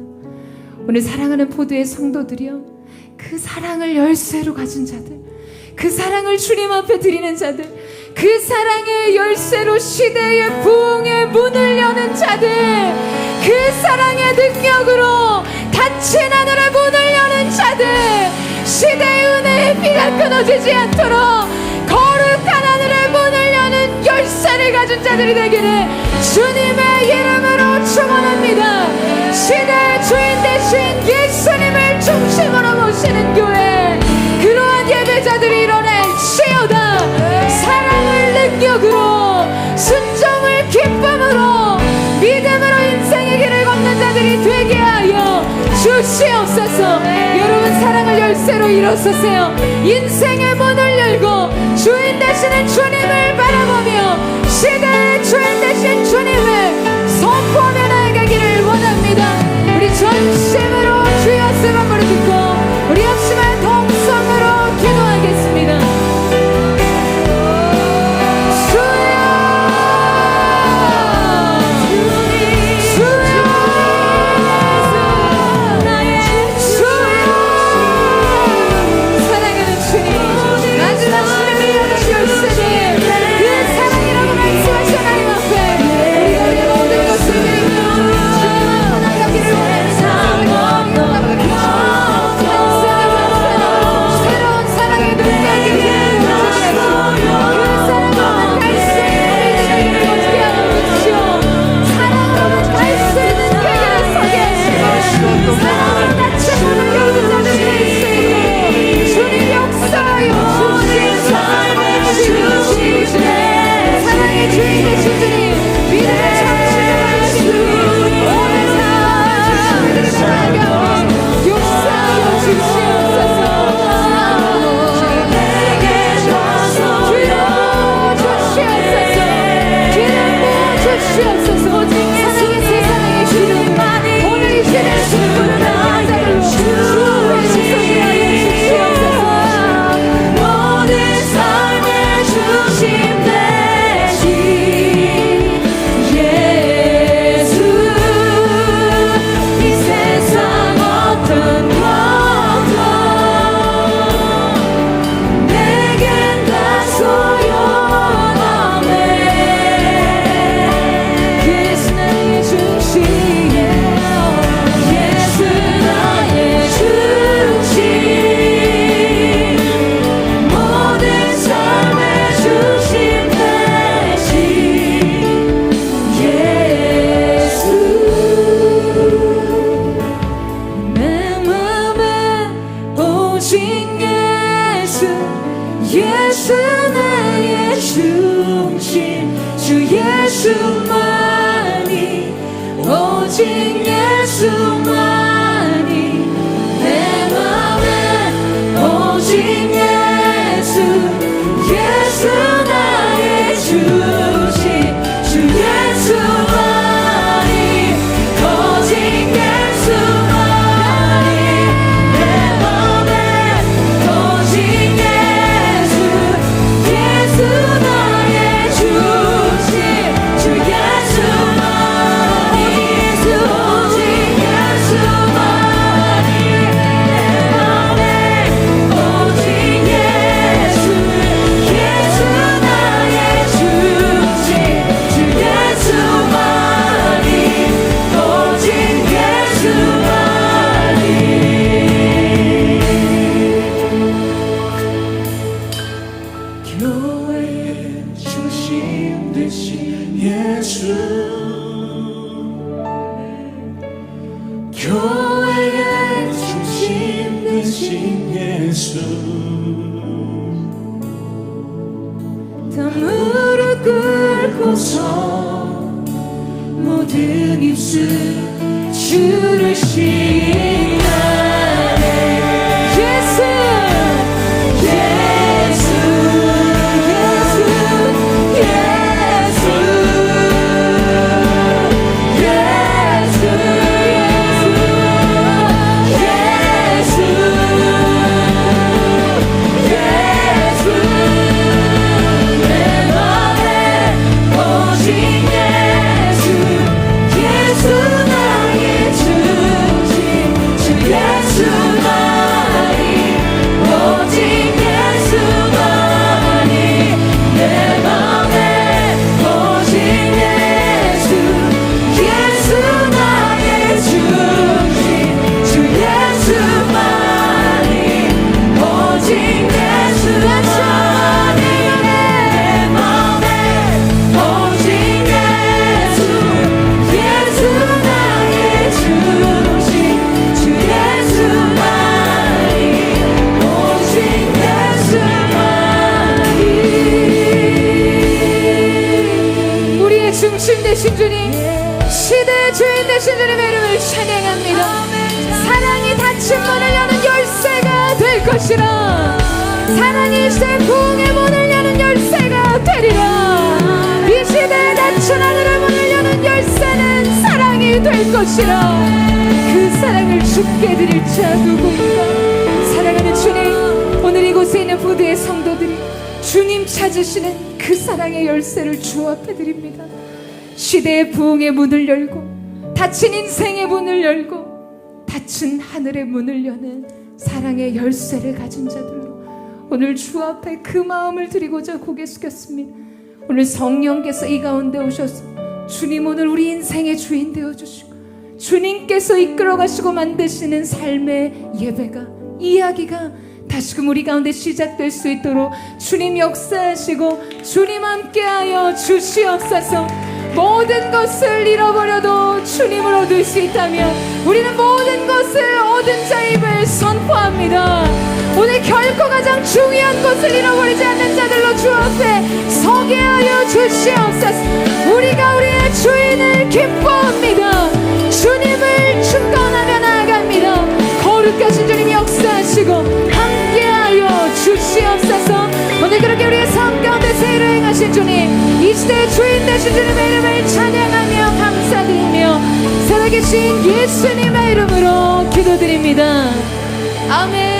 오늘 사랑하는 포도의 성도들이여, 그 사랑을 열쇠로 가진 자들, 그 사랑을 주님 앞에 드리는 자들, 그 사랑의 열쇠로 시대의 부흥의 문을 여는 자들, 그 사랑의 능력으로 닫힌 하늘의 문을 여는 자들, 시대의 은혜의 비가 끊어지지 않도록 거룩한 하늘의 문을 여는 열쇠를 가진 자들이 되기를 주님의 이름으로 축원합니다. 시대의 주인 되신 예수님을 중심으로 모시는 교회, 그러한 예배자들이 일어날지어다. 사랑을 능력으로, 순종을 기쁨으로, 믿음으로 인생의 길을 걷는 자들이 되게 하여 주시옵소서. 여러분, 사랑을 열쇠로 일어서세요. 인생의 문을 열고 주인 되시는 주님을 바라보며 시대의 주인 되신 주님을 선포하며 나아가기를 원합니다. 우리 전심으로 주의 말씀을 부르짖고 우리 합심한 동성으로 기도하겠습니다. 예수 예수 교회의 중심 되신 예수 다 무릎 꿇고서 모든 입술 주를 신나네 예수 예수 예수 예수 예수 예수 예수 내 맘에 오직 예수 예수 나의 중심 주 예수만이 오직 예수만이 내 맘에 오직 예수 예수 나의 중심 주 예수만이 오직 예수만이 내 맘에 오직 예수 예수 나의 중심 주 예수만이 오직 예수만이 우리의 중심 되신 주님 시대의 주인 되신 주님의 이름을 찬양합니다. 사랑이 닫힌 문을 여는 열쇠가 될 것이라 사랑이 시대 부흥의 문을 여는 열쇠가 되리라 이 시대에 닫힌 하늘의 문을 여는 열쇠는 사랑이 될 것이라 그 사랑을 주께 드릴 자 누구인가. 사랑하는 주님 오늘 이곳에 있는 부두의 성도들이 주님 찾으시는 그 사랑의 열쇠를 주 앞에 드립니다. 시대의 부흥의 문을 열고 닫힌 인생의 문을 열고 닫힌 하늘의 문을 여는 사랑의 열쇠를 가진 자들로 오늘 주 앞에 그 마음을 드리고자 고개 숙였습니다. 오늘 성령께서 이 가운데 오셔서 주님 오늘 우리 인생의 주인 되어주시고 주님께서 이끌어가시고 만드시는 삶의 예배가 이야기가 다시금 우리 가운데 시작될 수 있도록 주님 역사하시고 주님 함께하여 주시옵소서. 모든 것을 잃어버려도 주님을 얻을 수 있다면 우리는 모든 것을 얻은 자의 입을 선포합니다. 오늘 결코 가장 중요한 것을 잃어버리지 않는 자들로 주 앞에 서게 하여 주시옵소서. 우리가 우리의 주인을 기뻐합니다. 주님을 충건하며 나아갑니다. 거룩하신 주님 역사하시고 함께하여 주시옵소서. 오늘 그렇게 우리의 삶 가운데 세일을 행하신 주님 이 시대의 주인 되신 주님의 이름을 찬양하며 감사드리며 살아계신 예수님의 이름으로 기도드립니다. 아멘.